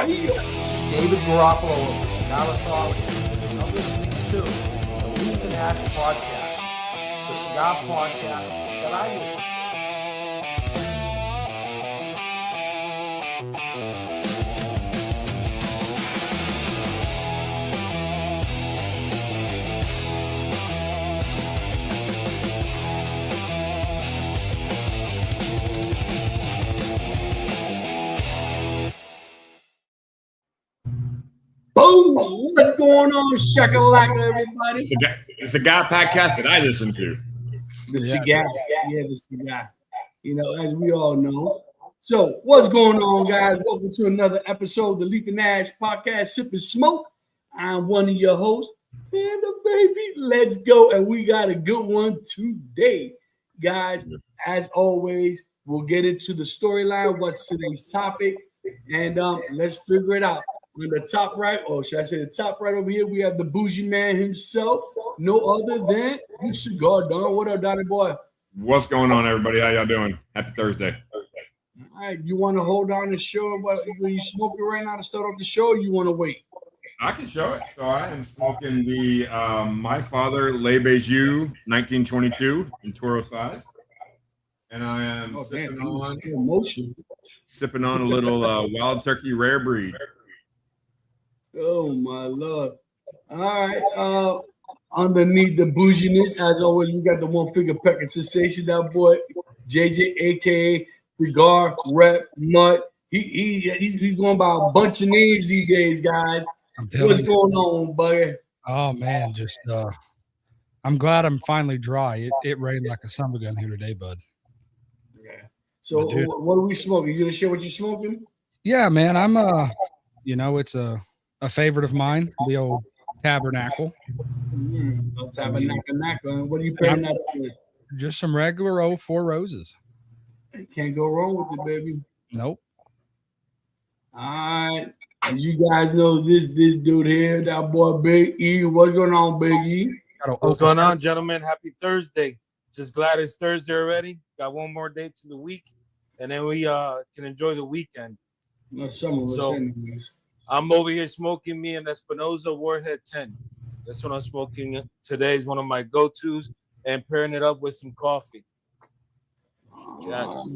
This is David Garofalo of the Cigar Authority, and you're listening to the Leaf and Ash Podcast, the cigar podcast that I listen to. Boom! What's going on, shakalaka, everybody? The cigar podcast that I listen to. The cigar. You know, as we all know. So, what's going on, guys? Welcome to another episode of the Leaf and Ash Podcast, Sip and Smoke. I'm one of your hosts, Panda Baby. Let's go. And we got a good one today, guys. As always, we'll get into the storyline. What's today's topic? And let's figure it out. On the top right, or should I say the top right over here, we have the bougie man himself, no other than the Cigar Don. What up, Donnie boy? What's going on, everybody? How y'all doing? Happy Thursday. All right, you want to hold on the show? What are you smoking right now to start off the show, or you want to wait? I can show it. So I am smoking the My Father Le Bijou 1922 in Toro size. And I am sipping on a little Wild Turkey Rare Breed. Oh my Lord! All right, underneath the bouginess, as always, we got the one figure pecking sensation. That boy, JJ, aka Cigar Rep Mutt. He's going by a bunch of names these days, guys. What's going on, buddy? Oh man, just I'm glad I'm finally dry. It rained like a summer gun here today, bud. Yeah. So what are we smoking? You gonna share what you're smoking? Yeah, man. I'm it's a favorite of mine, the old Tabernacle. Tabernacle. What are you pairing that up with? Just some regular old Four Roses. Can't go wrong with it, baby. Nope. All right. As you guys know, this dude here, that boy Big E. What's going on, Big E? What's going on, gentlemen? Happy Thursday. Just glad it's Thursday already. Got one more day to the week, and then we can enjoy the weekend. No, some of us anyways. I'm over here smoking me an Espinosa Warhead 10. That's what I'm smoking today. Is one of my go-tos, and pairing it up with some coffee. Yes.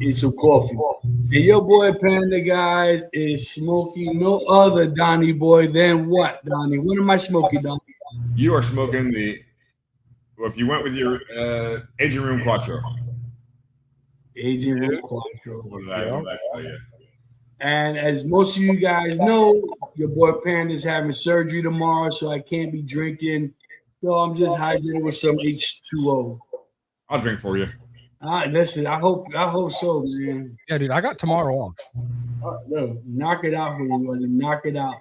It's some coffee. And your boy Panda, guys, is smoking no other Donnie boy than what, Donnie? What am I smoking, Donnie? You are smoking if you went with your Aging Room Quattro. Aging Room Quattro. What did I tell you? And as most of you guys know, your boy Panda's having surgery tomorrow, so I can't be drinking. So I'm just hydrating with some H2O. I'll drink for you. All right, listen, I hope so, man. Yeah, dude, I got tomorrow off. No, knock it out, everybody. Knock it out.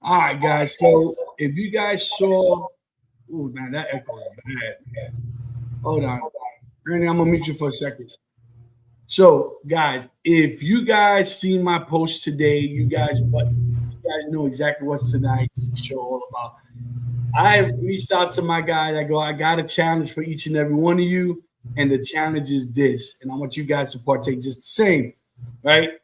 All right, guys. So if you guys saw, oh man, that echo is bad. Hold on, Randy, I'm gonna meet you for a second. So, guys, if you guys seen my post today, you guys know exactly what's tonight's show all about. I reached out to my guys. I got a challenge for each and every one of you, and the challenge is this, and I want you guys to partake just the same, right?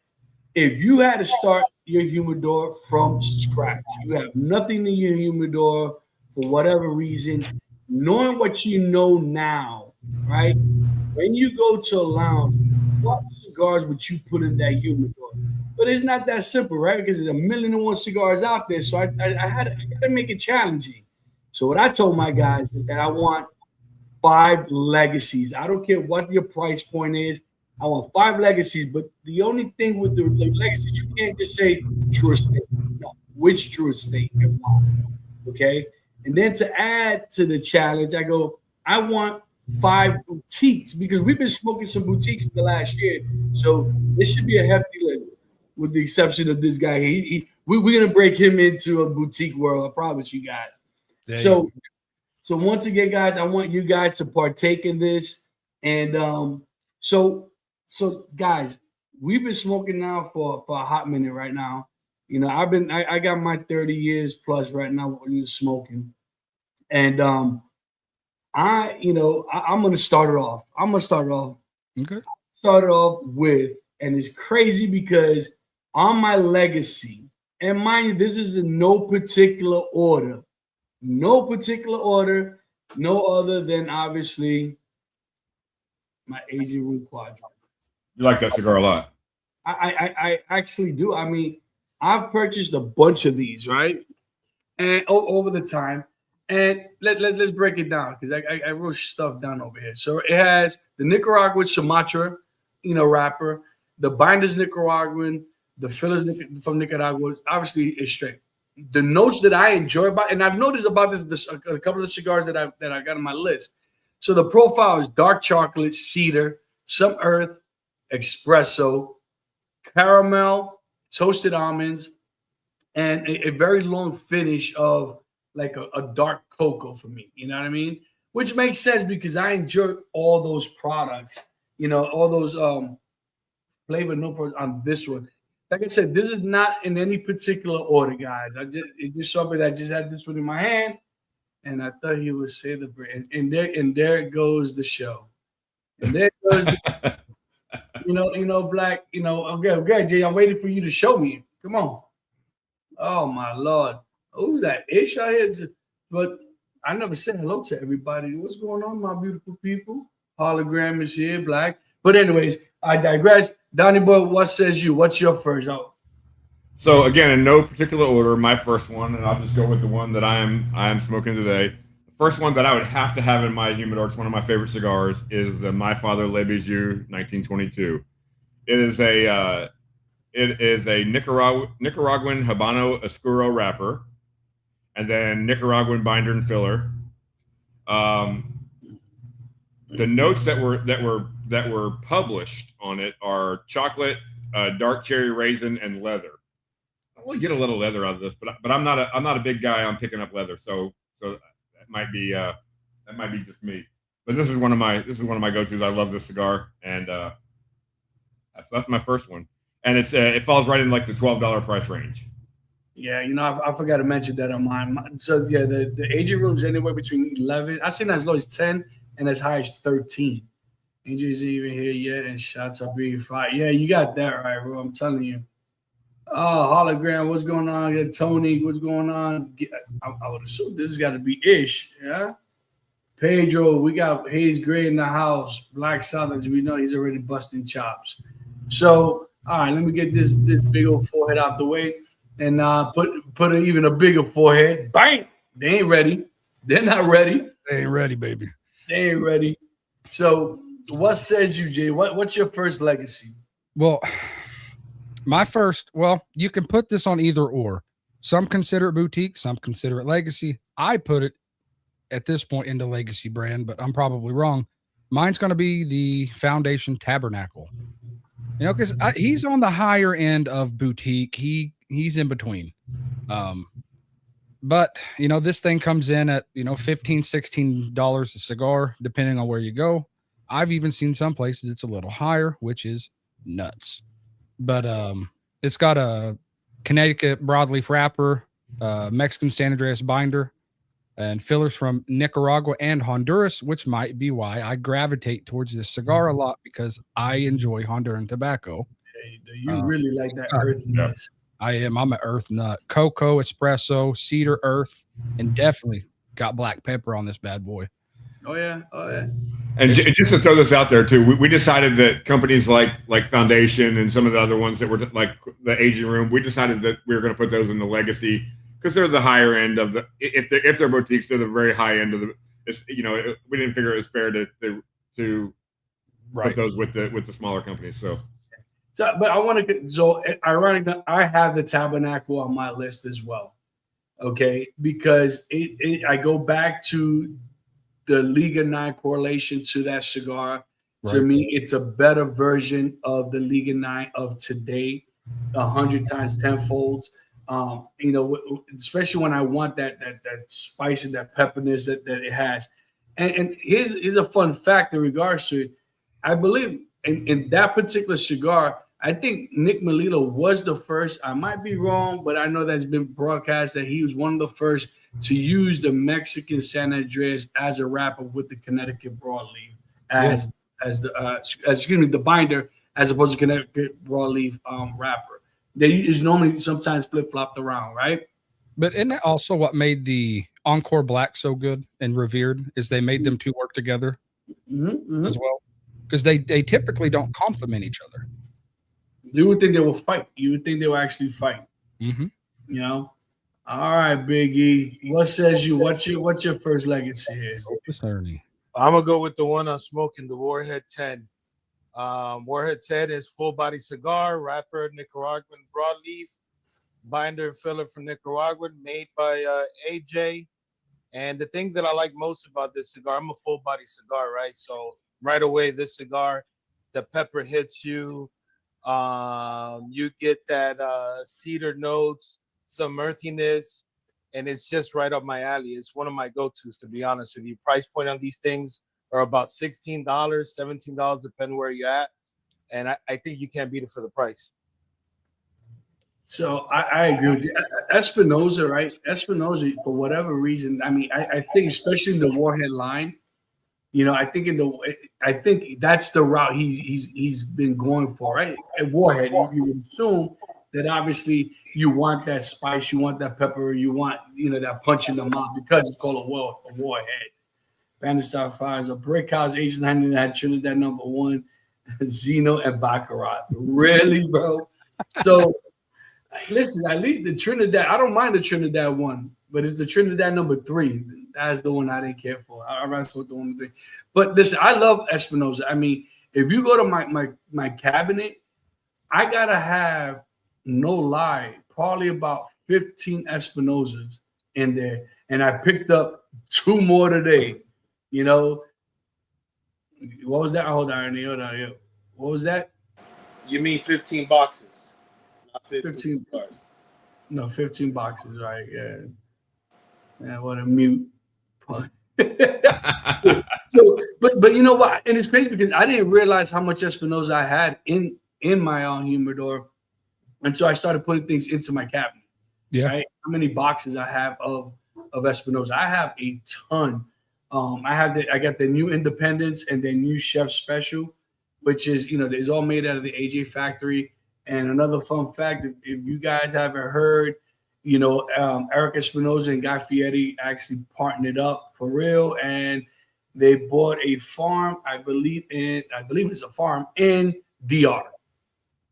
If you had to start your humidor from scratch, you have nothing in your humidor for whatever reason, knowing what you know now, right? When you go to a lounge, what cigars would you put in that humidor? But it's not that simple, right? Because there's 1,000,001 cigars out there. So I got to make it challenging. So what I told my guys is that I want 5 legacies. I don't care what your price point is. I want 5 legacies. But the only thing with the legacies, you can't just say true estate. No, which true estate you want. Okay? And then to add to the challenge, I want 5 boutiques, because we've been smoking some boutiques in the last year. So this should be a hefty level, with the exception of this guy. We're going to break him into a boutique world, I promise you guys. So once again, guys, I want you guys to partake in this. And so guys, we've been smoking now for a hot minute right now. You know, I got my 30 years plus right now when you're smoking. And I'm going to start it off. Okay. Start it off with And it's crazy because on my legacy, and mind you, this is in no particular order, no other than obviously my Aging Room Quadrant. You like that cigar a lot. I actually do. I mean, I've purchased a bunch of these, right? And over the time. And let's break it down because I wrote stuff down over here. So it has the Nicaraguan Sumatra, wrapper, the binder's Nicaraguan, the fillers from Nicaragua. Obviously, it's straight. The notes that I enjoy about, and I've noticed about this a couple of cigars that I got on my list. So the profile is dark chocolate, cedar, some earth, espresso, caramel, toasted almonds, and a very long finish of like a dark cocoa for me. You know what I mean? Which makes sense because I enjoy all those products, all those flavor notes on this one. Like I said, this is not in any particular order, guys. It's just something that I just had this one in my hand, and I thought he would say the brand. And there goes the show. And there goes Black, okay, Jay, I'm waiting for you to show me. Come on. Oh my Lord. Who's that? Ish out here? But I never said hello to everybody. What's going on, my beautiful people? Hologram is here, Black. But anyways, I digress. Donnie Boy, what says you? What's your first out? So again, in no particular order, my first one, and I'll just go with the one that I am smoking today. The first one that I would have to have in my humidor, it's one of my favorite cigars, is the My Father Le Bijou 1922. It is a Nicaraguan Habano Oscuro wrapper, and then Nicaraguan binder and filler. The notes that were published on it are chocolate, dark cherry raisin, and leather. I want to get a little leather out of this, but I'm not a big guy on picking up leather, so that might be just me. But this is one of my go-tos. I love this cigar, and so that's my first one. And it falls right in like the $12 price range. Yeah, I forgot to mention that on mine. So yeah, the aging room is anywhere between 11. I've seen as low as 10 and as high as 13. AJ's even here yet, and shots are being fired. Yeah, you got that right, bro. I'm telling you. Oh, hologram, what's going on? Yeah, Tony, what's going on? I would assume this has got to be Ish, yeah. Pedro, we got Hayes Gray in the house. Black Southers, we know he's already busting chops. So, all right, let me get this big old forehead out the way, and put even a bigger forehead. Bang! They ain't ready. They're not ready. They ain't ready, baby. They ain't ready. So, what says you, Jay? What's your first legacy? Well, my first, you can put this on either or. Some consider it boutique, some consider it legacy. I put it at this point into legacy brand, but I'm probably wrong. Mine's going to be the Foundation Tabernacle. Because he's on the higher end of boutique. He's in between. But this thing comes in at $15, $16 a cigar, depending on where you go. I've even seen some places it's a little higher, which is nuts. But it's got a Connecticut broadleaf wrapper, Mexican San Andreas binder, and fillers from Nicaragua and Honduras, which might be why I gravitate towards this cigar a lot, because I enjoy Honduran tobacco. You really like that earthiness. I'm an earth nut. Cocoa, espresso, cedar, earth, and definitely got black pepper on this bad boy. Oh yeah. And just to throw this out there too, we decided that companies like Foundation and some of the other ones that were like the Aging Room, we decided that we were going to put those in the legacy because they're the higher end of the. If they're boutiques, they're the very high end of the. We didn't figure it was fair to put those with the smaller companies. So but I want to get ironic that I have the Tabernacle on my list as well. Okay, because I go back to the Liga 9 correlation to that cigar. Right. To me, it's a better version of the Liga 9 of today, 100 times tenfold. Especially when I want that spice and that pepperness that it has. And here's a fun fact in regards to it. I believe in that particular cigar, I think Nick Melito was the first. I might be wrong, but I know that's been broadcast that he was one of the first to use the Mexican San Andreas as a wrapper with the Connecticut broadleaf the binder as opposed to Connecticut broadleaf wrapper. They is normally sometimes flip flopped around, right? But isn't that also what made the Encore Black so good and revered? Is they made them two work together as well, because they typically don't complement each other. You would think they will fight. You would think they will actually fight. Mm-hmm. You know. All right, Big E. What says you? What's your first legacy here? Opus Ernie. I'm gonna go with the one I'm smoking, the Warhead 10. Warhead 10 is full body cigar, wrapper Nicaraguan broadleaf, binder and filler from Nicaragua, made by AJ. And the thing that I like most about this cigar, I'm a full body cigar, right? So right away, this cigar, the pepper hits you. You get that cedar notes, some earthiness, and it's just right up my alley. It's one of my go-tos, to be honest with you. Price point on these things are about $16, $17, depending where you're at. And I think you can't beat it for the price. So I agree with you. Espinosa, right? Espinosa, for whatever reason, I mean, I think especially in the Warhead line, you know, I think that's the route he's been going for, right? At Warhead, you would assume that obviously you want that spice, you want that pepper, you want, you know, that punch in the mouth because it's called a Warhead. Bandit Fires, a Brick House, Asian Honey that had Trinidad #1, Zeno and Baccarat. Really, bro? So listen, at least the Trinidad, I don't mind the Trinidad one, but it's the Trinidad #3. That's the one I didn't care for. I rather smoke the one thing. But listen, I love Espinosa. I mean, if you go to my cabinet, I gotta have, no lie, probably about 15 Espinosas in there. And I picked up 2 more today. You know, what was that? Hold on. What was that? You mean 15 boxes? Not 15. No, 15 boxes, right? Yeah. Yeah, what a mute. So, but you know what? And it's crazy because I didn't realize how much Espinosa I had in my humidor until I started putting things into my cabinet. Yeah. Right? How many boxes I have of Espinosa? I have a ton. I got the new Independence and the new Chef Special, which is, you know, it's all made out of the AJ factory. And another fun fact, if you guys haven't heard, you know, Eric Espinosa and Guy Fieri actually partnered up for real, and they bought a farm. I believe it's a farm in DR,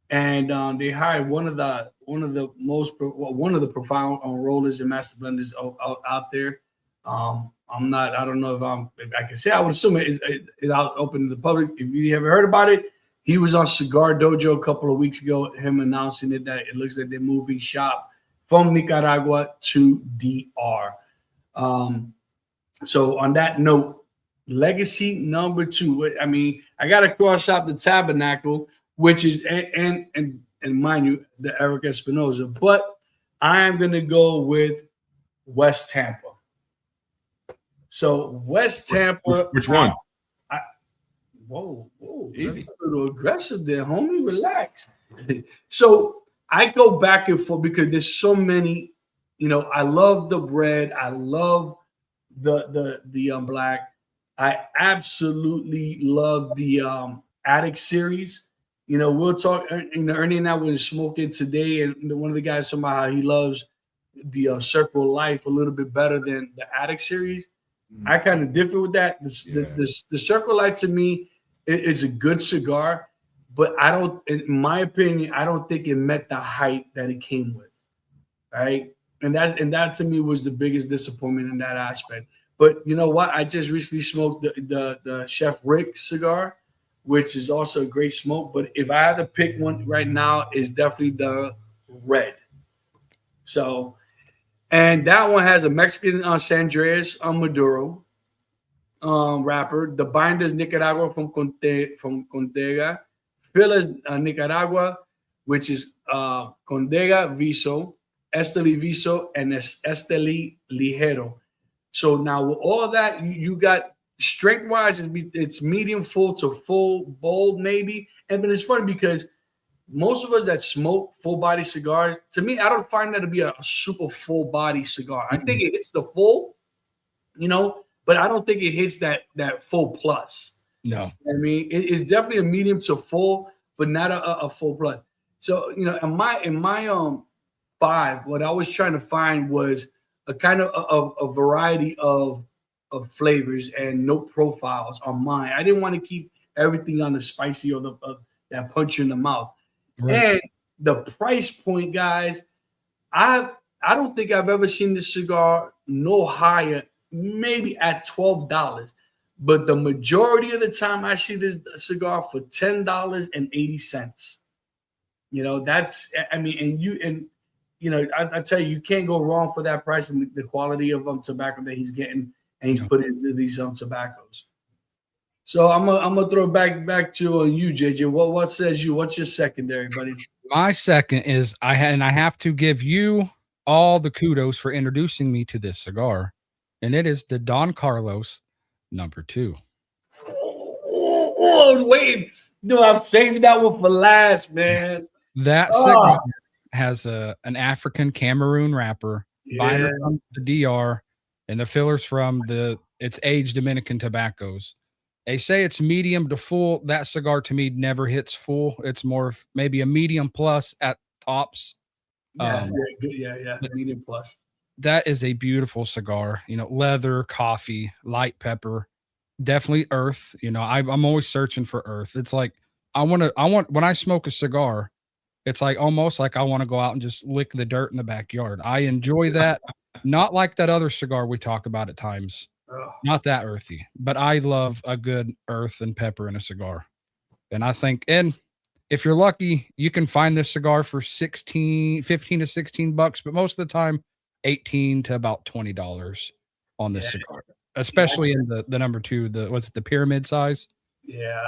and they hired one of the profound rollers and master blenders out there. I don't know if I can say. I would assume it's out open to the public. If you haven't heard about it, he was on Cigar Dojo a couple of weeks ago. Him announcing it that it looks like they're moving shop from Nicaragua to DR. So on that note, legacy #2. I mean, I got to cross out the Tabernacle, which is and mind you, the Eric Espinosa, but I am gonna go with West Tampa. So West Tampa. Which one? Whoa, Easy. that's a little aggressive there, homie. Relax. So I go back and forth because there's so many. You know, I love the red. I love the black. I absolutely love the Attic series. You know, we'll talk. You know, Ernie and I were smoking today, and one of the guys talking about how he loves the Circle of Life a little bit better than the Attic series. I kind of differ with that. The Circle of Life to me is a good cigar, but I don't, in my opinion, I don't think it met the hype that it came with. Right, and that to me was the biggest disappointment in that aspect. But you know what? I just recently smoked the Chef Rick cigar, which is also a great smoke. But if I had to pick one right now, it's definitely the red. So, and that one has a Mexican San Andreas Maduro wrapper. The binder is Nicaragua from Condega. Fill is Nicaragua, which is Condega Viso, Esteli Viso, and Esteli Ligero. So now with all that, you got strength-wise, it's medium full to full bold maybe. And but it's funny because most of us that smoke full-body cigars, to me, I don't find that to be a super full-body cigar. I think it hits the full, you know, but I don't think it hits that full plus. No. I mean, it's definitely a medium to full, but not a full blood. So in my 5, what I was trying to find was a kind of a variety of flavors and note profiles on mine. I didn't want to keep everything on the spicy or that punch you in the mouth. Right. And the price point, guys, I don't think I've ever seen this cigar no higher, maybe at $12. But the majority of the time I see this cigar for $10.80. That's, I tell you can't go wrong for that price and the quality of tobacco that he's getting and he's putting into these tobaccos. So I'm gonna throw it back to you, JJ. What says you? What's your secondary, buddy? My second is I have to give you all the kudos for introducing me to this cigar, and it is the Don Carlos number 2. Oh, wait, no, I'm saving that one for last, man. That cigar has an African Cameroon wrapper, binder from the DR, and the fillers from its aged Dominican tobaccos. They say it's medium to full. That cigar to me never hits full. It's more of maybe a medium plus at tops. Yes, yeah, medium plus. That is a beautiful cigar. Leather, coffee, light pepper, definitely earth. I'm always searching for earth. It's like I want when I smoke a cigar, it's like almost like I want to go out and just lick the dirt in the backyard. I enjoy that. Not like that other cigar we talk about at times. Not that earthy, but I love a good earth and pepper in a cigar. And I think, and if you're lucky, you can find this cigar for $15 to $16, but most of the time, $18 to about $20 on this cigar, especially in the number 2, the pyramid size. Yeah,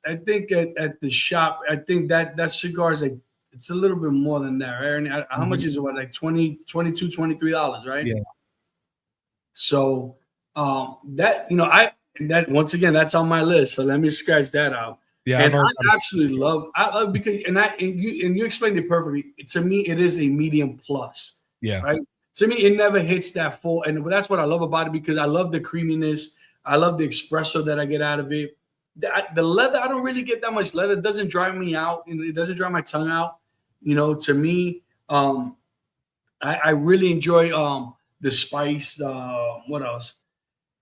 I think at the shop, I think that cigar is it's a little bit more than that, right? How much is it? What, like $22, $23, right? Yeah. So that once again, that's on my list. So let me scratch that out. Yeah, and I absolutely love because you explained it perfectly. To me, it is a medium plus. Yeah. Right. To me, it never hits that full, and that's what I love about it because I love the creaminess. I love the espresso that I get out of it. The leather, I don't really get that much leather. It doesn't dry me out. It doesn't dry my tongue out. To me, I really enjoy the spice. What else?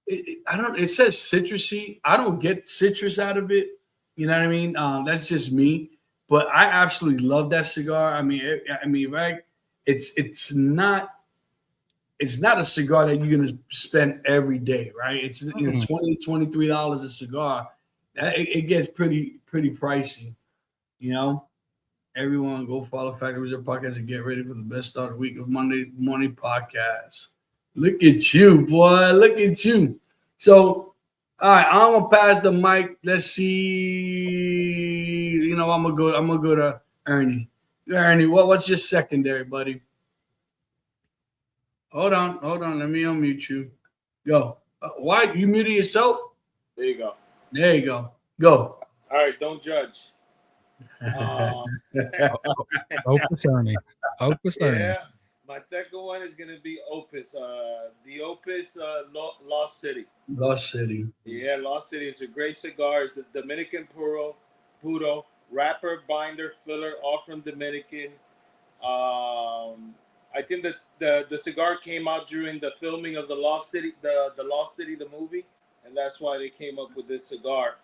It says citrusy. I don't get citrus out of it. You know what I mean? That's just me. But I absolutely love that cigar. I mean, right? It's not a cigar that you're gonna spend every day, right? It's $20, $23 a cigar. It gets pretty pricey. Everyone go follow Factory Reserve Podcast and get ready for the best start of the week of Monday morning podcast. Look at you, boy. Look at you. So, all right, I'm gonna pass the mic. Let's see. I'm gonna go to Ernie. Ernie, what's your secondary, buddy? Hold on. Let me unmute you. Go. Why you muted yourself? There you go. There you go. Go. All right, don't judge. Opus Ernie. Opus Ernie. Yeah, my second one is gonna be Opus. The Opus Lost City. Lost City. Yeah, Lost City is a great cigar. It's the Dominican Puro, wrapper, binder, filler, all from Dominican. I think that the cigar came out during the filming of the Lost City, the Lost City, the movie, and that's why they came up with this cigar.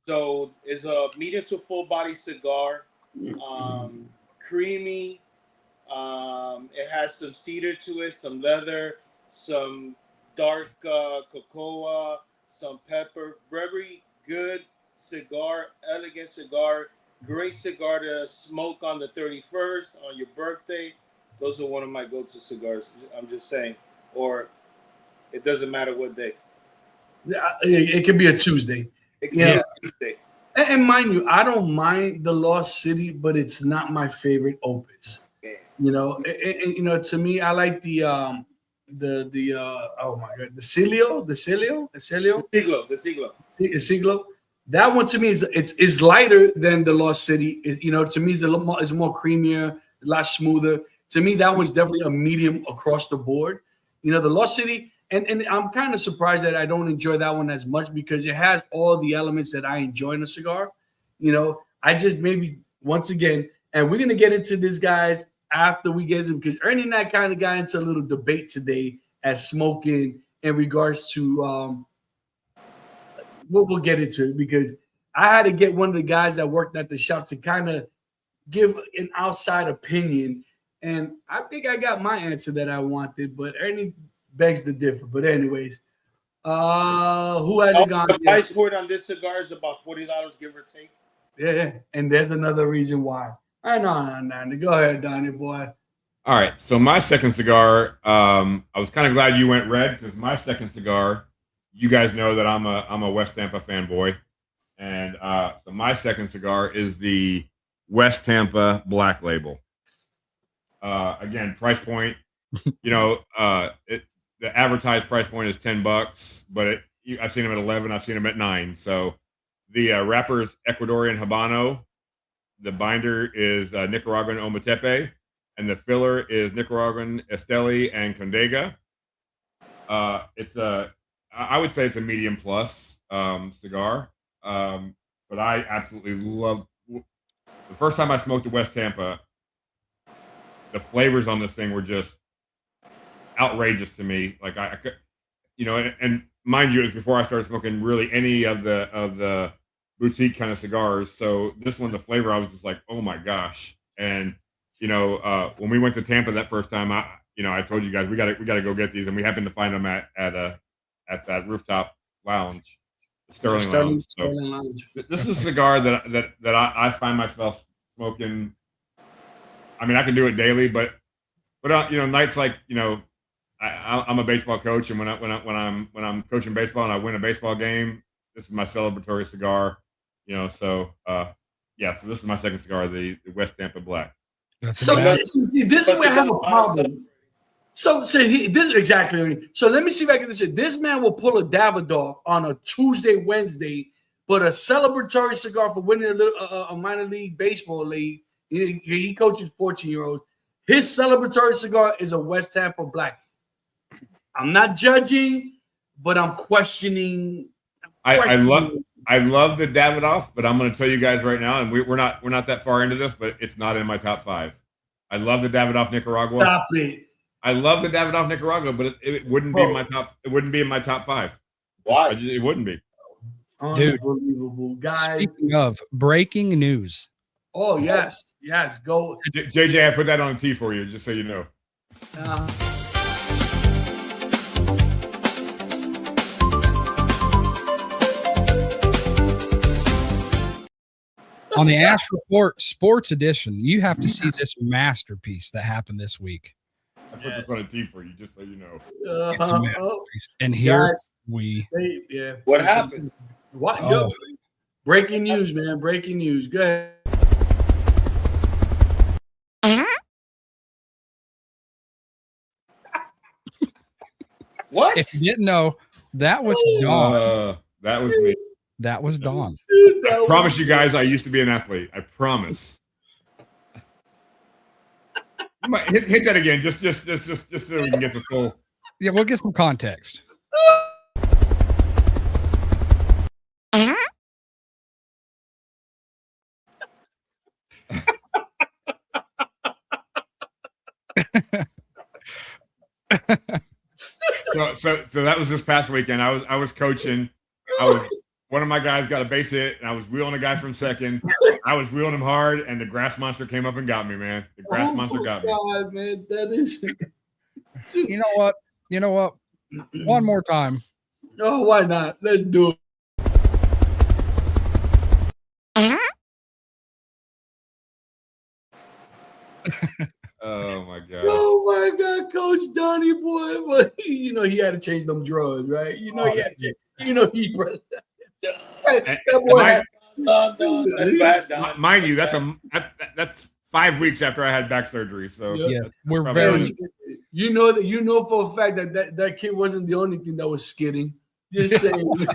So it's a medium to full body cigar, creamy. It has some cedar to it, some leather, some dark cocoa, some pepper. Very good cigar, elegant cigar, great cigar to smoke on the 31st, on your birthday. Those are one of my go-to cigars. I'm just saying, or it doesn't matter what day. It can be a Tuesday. It can be a Tuesday. And mind you, I don't mind the Lost City, but it's not my favorite Opus. Yeah. To me, I like the oh my god, the Siglo. That one to me is lighter than the Lost City. To me, it's more creamier, a lot smoother. To me, that one's definitely a medium across the board. The Lost City, and I'm kind of surprised that I don't enjoy that one as much because it has all the elements that I enjoy in a cigar. I just maybe once again, and we're gonna get into this, guys, after we get into, because Ernie and I kind of got into a little debate today at Smoking in regards to what we'll get into it, because I had to get one of the guys that worked at the shop to kind of give an outside opinion, and I think I got my answer that I wanted, but Ernie begs to differ. But anyways, who hasn't gone? The price point on this cigar is about $40, give or take. Yeah, and there's another reason why. I know, go ahead, Donnie boy. All right, so my second cigar, I was kind of glad you went red, because my second cigar, you guys know that I'm a West Tampa fanboy, and so my second cigar is the West Tampa Black Label. Again, price point, the advertised price point is $10, but I've seen them at 11, I've seen them at 9. So the wrapper is Ecuadorian Habano, the binder is Nicaraguan Ometepe, and the filler is Nicaraguan Esteli and Condega. I would say it's a medium plus cigar, but I absolutely love. The first time I smoked at West Tampa, the flavors on this thing were just outrageous to me. Like I could, and mind you, it was before I started smoking really any of the boutique kind of cigars. So this one, the flavor, I was just like, oh my gosh. And when we went to Tampa that first time, I told you guys we got to go get these, and we happened to find them at that rooftop lounge, Sterling Lounge. So this is a cigar that I find myself smoking. I mean, I can do it daily, but nights like I'm a baseball coach, and when I'm coaching baseball and I win a baseball game, this is my celebratory cigar. So this is my second cigar, the West Tampa Black. This is where I have a problem. So this is exactly. So let me see if I can say this man will pull a Davidoff on a Tuesday, Wednesday, but a celebratory cigar for winning a minor league baseball league. He coaches 14-year-olds. His celebratory cigar is a West Tampa Black. I'm not judging, but I'm questioning. I love the Davidoff, but I'm going to tell you guys right now, and we're not that far into this, but it's not in my top 5. I love the Davidoff Nicaragua. Stop it. I love the Davidoff Nicaragua, but it wouldn't be in my top. It wouldn't be in my top 5. Why? It wouldn't be. Dude, unbelievable, guys. Speaking of breaking news. Oh yes, go. JJ, I put that on the tee for you, just so you know. On the Ash Report Sports Edition, you have to see this masterpiece that happened this week. I put this on a tee for you, just so you know. It's a masterpiece. And here What happened? What? Yo, breaking news, man. Breaking news. Go ahead. What? If you didn't know, that was Dawn. That was me. That was Dawn. I promise you guys, I used to be an athlete. I promise. Hit that again, just so we can get the full. Yeah, we'll get some context. So that was this past weekend. I was coaching. One of my guys got a base hit, and I was wheeling a guy from second. I was wheeling him hard, and the grass monster came up and got me, man. The grass monster got me. God, man, that is. You know what? One more time. Oh, why not? Let's do it. Oh my god! Oh my god, Coach Donnie boy! But he had to change them drugs, right? He had to. That boy. That's bad, Don. Mind you, that's 5 weeks after I had back surgery. So Yeah, we're probably very. honest. You know for a fact that kid wasn't the only thing that was skidding. Just saying.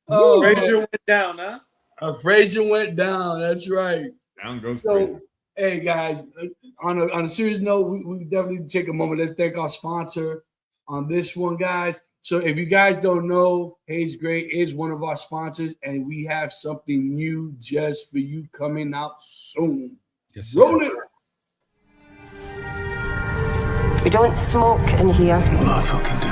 Frazier went down, huh? Frazier went down. That's right. Down goes Frazier. So, hey guys, on a serious note, we definitely take a moment. Let's thank our sponsor on this one, guys. So if you guys don't know, Haze Gray is one of our sponsors, and we have something new just for you coming out soon. Yes, Roll it. We don't smoke in here. Well, I fucking do.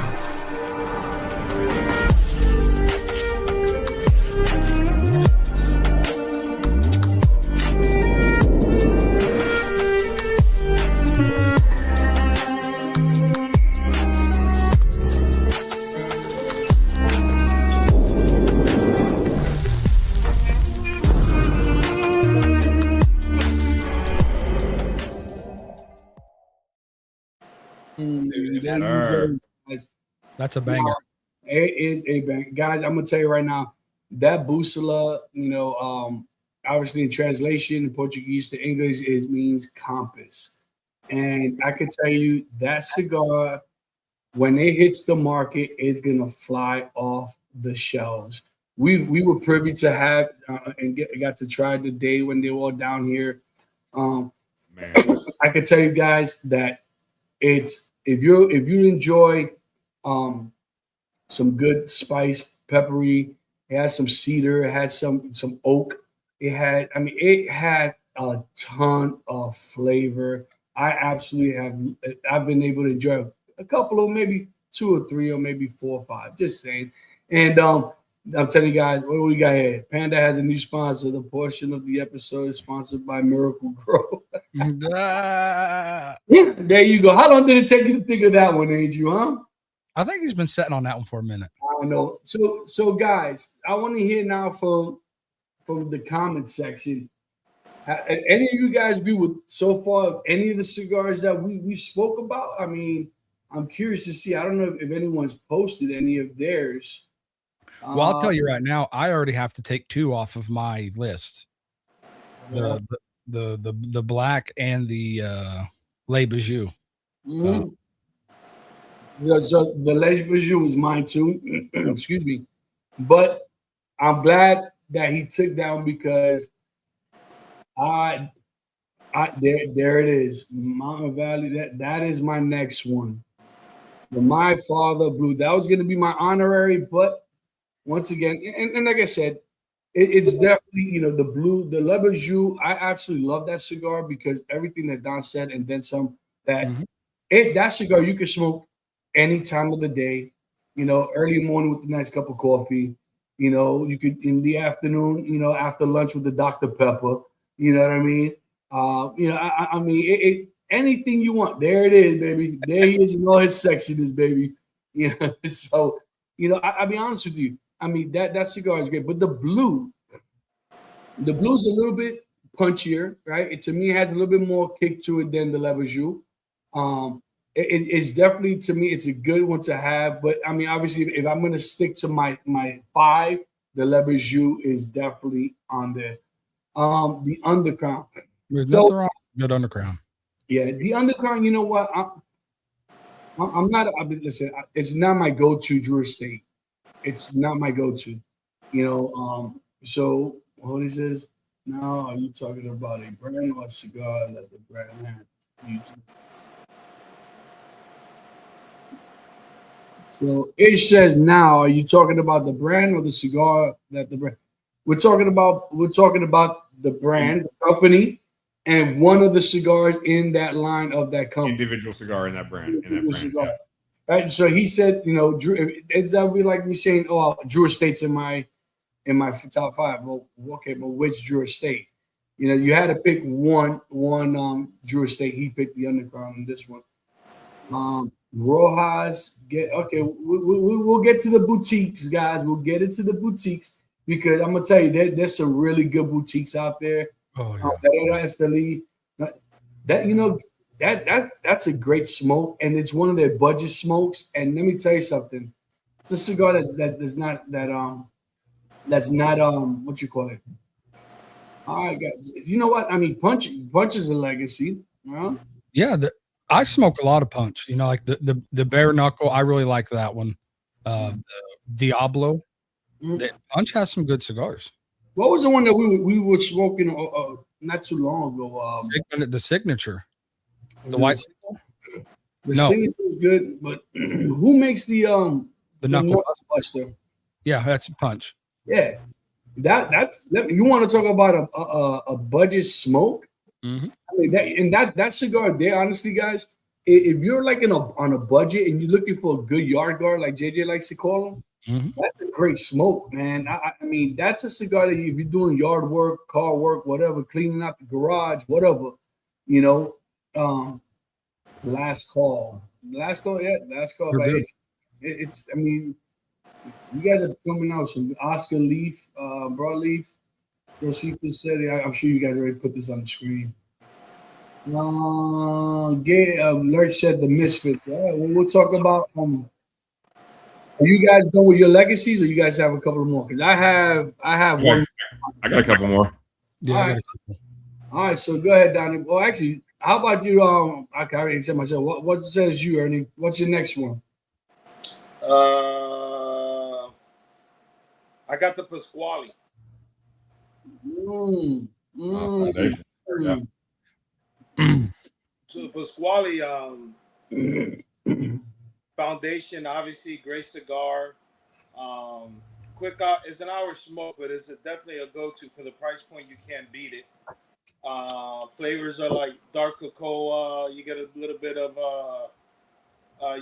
There you go, guys. That's a banger. It is a bang. Guys, I'm gonna tell you right now, that Bússola, obviously in translation in Portuguese to English, it means compass. And I can tell you that cigar, when it hits the market, is gonna fly off the shelves. We were privy to have and got to try the day when they were all down here. Man. I can tell you guys that it's if you enjoy some good spice, peppery, it has some cedar, it has some oak. It had a ton of flavor. I've been able to enjoy a couple of maybe 2 or 3 or maybe 4 or 5. Just saying. And I'm telling you guys, what do we got here? Panda has a new sponsor. The portion of the episode is sponsored by Miracle Grow. Yeah, there you go. How long did it take you to think of that one, Andrew? Huh? I think he's been sitting on that one for a minute. I don't know. So guys, I want to hear now from the comment section. Any of you guys be with so far any of the cigars that we spoke about? I mean, I'm curious to see. I don't know if anyone's posted any of theirs. Well, I'll tell you right now, I already have to take 2 off of my list. The black and the Le Bijou. Mm-hmm. So the Le Bijou was mine too. Excuse me. But I'm glad that he took down because there it is. Mountain Valley. That is my next one. The My Father Blue. That was going to be my honorary, but once again, and like I said, it's definitely, the blue, the Le Bijou. I absolutely love that cigar because everything that Don said and then some. That cigar you can smoke any time of the day. Early morning with a nice cup of coffee. You could in the afternoon. After lunch with the Dr. Pepper. You know what I mean? I mean, anything you want. There it is, baby. There he is in all his sexiness, baby. So I'll be honest with you. I mean, that cigar is great, but the blue's a little bit punchier, right? To me, it has a little bit more kick to it than the Le Bijou. It's definitely, to me, it's a good one to have. But I mean, obviously, if I'm going to stick to my 5, the Le Bijou is definitely on there. The Undercrown. There's nothing wrong with good Undercrown. Yeah, the Undercrown. You know what? I'm not. Listen, it's not my go-to Drew Estate. It's not my go-to. So what is this? Now, are you talking about a brand or a cigar that the brand had? So it says now, are you talking about the brand or the cigar that the brand? We're talking about the brand, the company, and one of the cigars in that line of that company. Individual cigar in that brand. Cigar. Right, so he said, Drew, that would be like me saying, "Oh, Drew Estate's in my top 5." Well, okay, but which Drew Estate? You had to pick one Drew Estate. He picked the Underground in this one. Rojas, we'll get to the boutiques, guys. We'll get into the boutiques because I'm gonna tell you there's some really good boutiques out there. Oh yeah. That's a great smoke, and it's one of their budget smokes. And let me tell you something. It's a cigar that's not what you call it. You know what? I mean, Punch is a legacy. Yeah, I smoke a lot of Punch. Like the bare knuckle. I really like that one. The Diablo. Punch has some good cigars. What was the one that we were smoking not too long ago? The Signature. The white. The Signature is good, but who makes the The knuckle. buster. Yeah, that's a punch. Yeah, that's you want to talk about a budget smoke. Mm-hmm. I mean that cigar there, honestly, guys, if you're like on a budget and you're looking for a good yard guard, like JJ likes to call them, Mm-hmm. that's a great smoke, man. I mean, that's a cigar that if you're doing yard work, car work, whatever, cleaning out the garage, whatever, you know. Last call, yeah, last call. But it's, I mean, you guys are coming out some Oscar Leaf, Broadleaf. Josephus said, I'm sure you guys already put this on the screen. Lurch said the Misfits. We'll talk about. Are you guys done with your legacies, or you guys have a couple more? Because I have one. I got a couple more. Yeah. All right, so go ahead, Donnie. Well, actually, how about you? I already said myself. What says you, Ernie? What's your next one? I got the Pasquale. So the Pasquale Foundation, obviously, great cigar. Quick out, it's an hour smoke, but it's definitely a go-to for the price point. You can't beat it. Flavors are like dark cocoa. You get a little bit of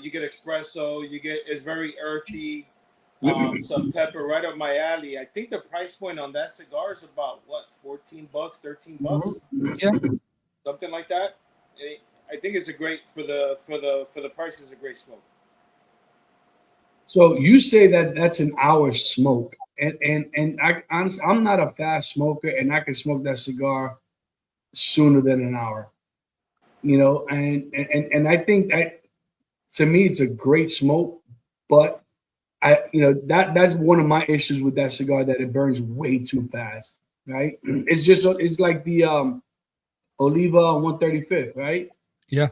you get espresso. It's very earthy. Some pepper, right up my alley. I think the price point on that cigar is about what, $14, $13, Yeah, something like that. I think it's a great for the price. Is a great smoke. So you say that that's an hour smoke, and I'm not a fast smoker, and I can smoke that cigar sooner than an hour, you know, and I think that to me it's a great smoke, but that's one of my issues with that cigar, that it burns way too fast, right? It's like the Oliva 135th, right? Yeah,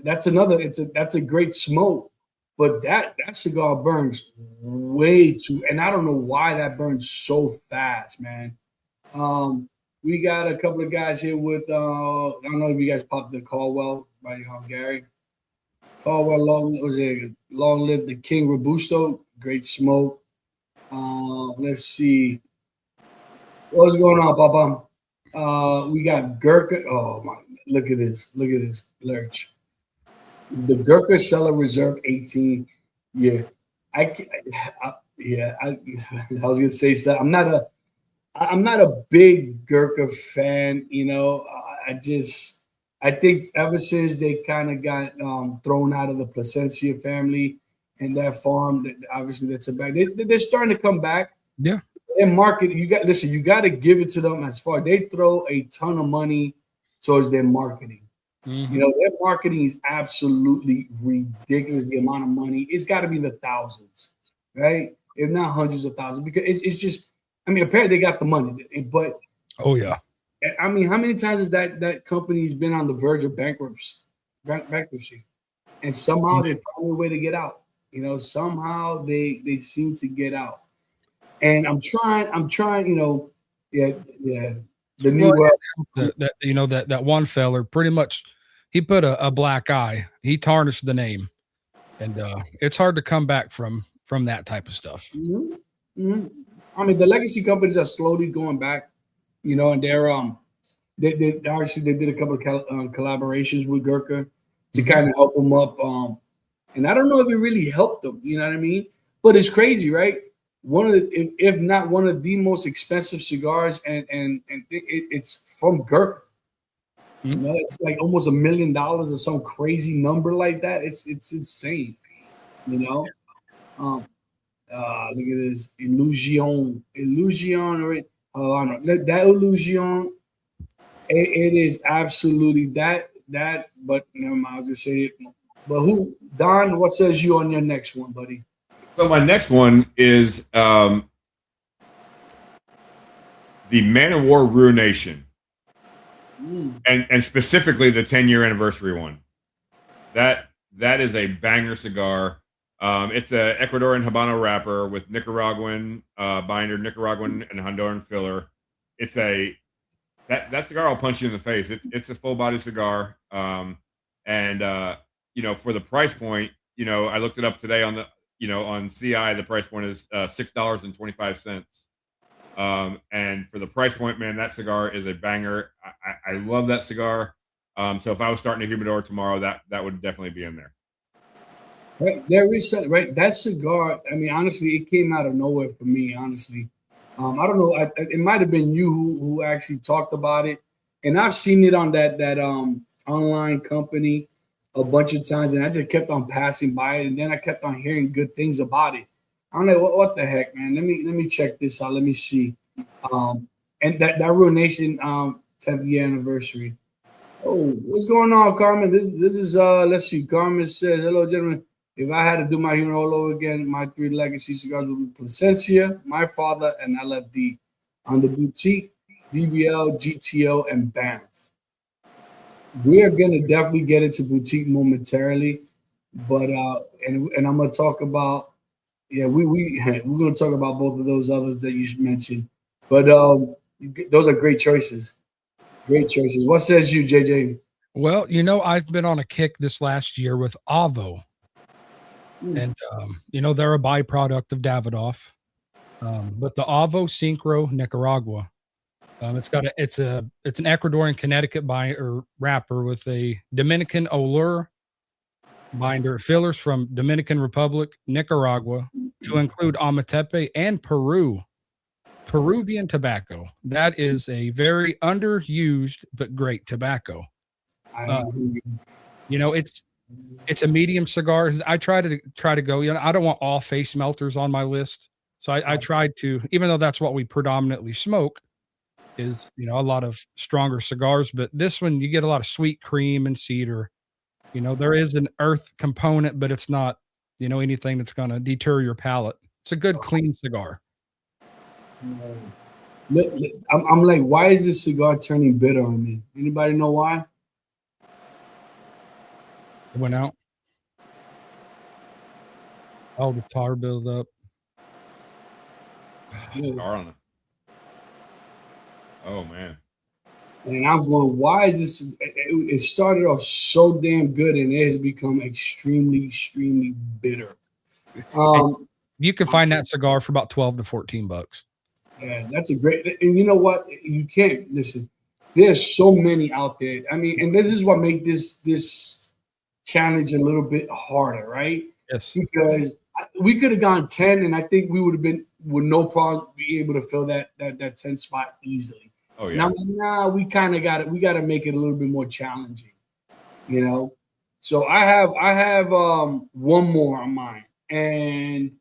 that's a great smoke. But that cigar burns way too, and I don't know why that burns so fast, man. We got a couple of guys here with I don't know if you guys popped the Caldwell by Gary. Caldwell, long live the King Robusto, great smoke. Let's see. What's going on, Papa? We got Gurkha. Oh my, look at this, Lurch. The Gurkha Cellar Reserve 18. Yeah, I was gonna say so. I'm not a big Gurkha fan. You know, I think ever since they kind of got thrown out of the Plasencia family and that farm, obviously that's a bad. They're starting to come back. Yeah, their market. You got to give it to them. As far they throw a ton of money towards their marketing. Mm-hmm. You know, their marketing is absolutely ridiculous. The amount of money, it's got to be in the thousands, right? If not hundreds of thousands, because it's just, I mean, apparently they got the money, but oh yeah, I mean, how many times has that company's been on the verge of bankruptcy, and somehow they found a way to get out. You know, somehow they seem to get out, and I'm trying. You know, yeah. The new that one feller pretty much, he put a black eye. He tarnished the name, and it's hard to come back from that type of stuff. Mm-hmm. Mm-hmm. I mean, the legacy companies are slowly going back, you know, and they're they obviously they did a couple of collaborations with Gurkha to kind of help them up. And I don't know if it really helped them, you know what I mean? But it's crazy, right? One of the, if not one of the most expensive cigars, and it's from Gurkha. Mm-hmm. You know, it's like almost $1 million or some crazy number like that. It's insane, you know. Look at this Illusion, right? Oh, I know that Illusion. It is absolutely that. But never mind, I'll just say it. But who, Don? What says you on your next one, buddy? So my next one is the Man of War Ruination, and specifically the 10-year anniversary one. That is a banger cigar. It's a Ecuadorian Habano wrapper with Nicaraguan binder, Nicaraguan and Honduran filler. It's that cigar will punch you in the face. It's a full body cigar, and you know, for the price point, you know, I looked it up today on on CI, the price point is $6.25. And for the price point, man, that cigar is a banger. I love that cigar. So if I was starting a humidor tomorrow, that would definitely be in there. Right, there is something, right? That cigar, I mean, honestly, it came out of nowhere for me, honestly. I don't know. It might have been you who actually talked about it, and I've seen it on that online company a bunch of times, and I just kept on passing by it, and then I kept on hearing good things about it. I'm like, what the heck, man? Let me check this out. Let me see. And that Ruination 10th year anniversary. Oh, what's going on, Carmen? This is let's see. Carmen says, "Hello, gentlemen. If I had to do my humor all over again, my 3 legacy cigars would be Plasencia, My Father, and LFD. On the boutique, BBL, GTO, and Banff. We are gonna definitely get into boutique momentarily, but and I'm gonna talk about we're gonna talk about both of those others that you mentioned, but those are great choices. Great choices. What says you, JJ? Well, I've been on a kick this last year with Avo. And they're a byproduct of Davidoff, but the Avo Syncro Nicaragua, it's an Ecuadorian Connecticut wrapper with a Dominican Olor binder, fillers from Dominican Republic, Nicaragua, to include Amatepe and Peruvian tobacco. That is a very underused but great tobacco. It's a medium cigar. I try to go. I don't want all face melters on my list, so I tried to. Even though that's what we predominantly smoke, is a lot of stronger cigars. But this one, you get a lot of sweet cream and cedar. There is an earth component, but it's not anything that's going to deter your palate. It's a good, clean cigar. I'm like, why is this cigar turning bitter on me? Anybody know why? It went out. Oh, the tar build up. Tar on it. Oh man. And I'm going, why is this? It started off so damn good, and it has become extremely, extremely bitter. You can find that cigar for about $12 to $14. Yeah, that's a great. And you know what? You can't listen. There's so many out there. I mean, and this is what makes this challenge a little bit harder, right? Yes. Because we could have gone 10, and I think we would have been with no problem be able to fill that 10 spot easily. Oh yeah. Now, we kind of got it. We got to make it a little bit more challenging, So I have one more on mine, and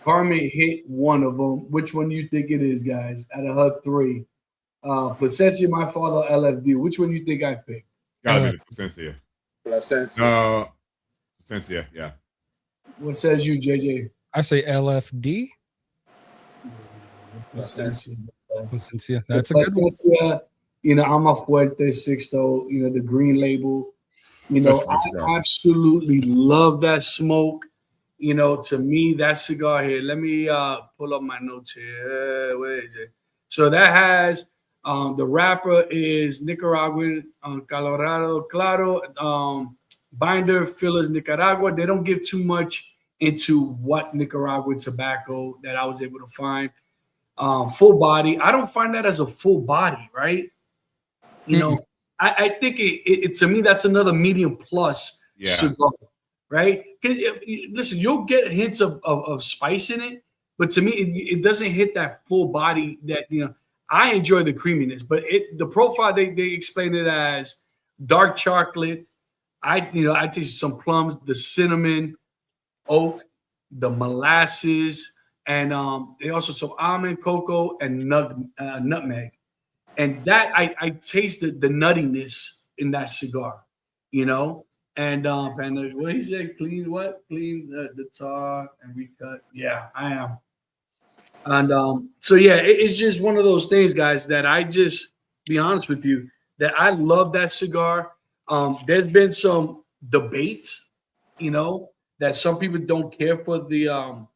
Carmen hit one of them. Which one do you think it is, guys? Out of her 3, Plasencia, My Father, LFD. Which one do you think I picked? Gotta be Plasencia. Plasencia, yeah. What says you, JJ? I say LFD. Plasencia. That's a good one. I'm a Fuerte 6, though. The green label. I absolutely love that smoke. To me, that cigar here. Let me pull up my notes here. Where is it? So that has the wrapper is Nicaraguan, Colorado Claro. Binder, fillers, Nicaragua. They don't give too much into what Nicaraguan tobacco that I was able to find. Full body. I don't find that as a full body, right? I think it to me that's another medium plus cigar, right? Listen, you'll get hints of spice in it, but to me it doesn't hit that full body that I enjoy the creaminess, but the profile they explain it as dark chocolate. I taste some plums, the cinnamon, oak, the molasses, and they also some almond, cocoa, and nutmeg. And that I tasted the nuttiness in that cigar, And what he said, clean the tar and recut. Yeah, I am. And so yeah, it's just one of those things, guys, that I just be honest with you that I love that cigar. There's been some debates, that some people don't care for the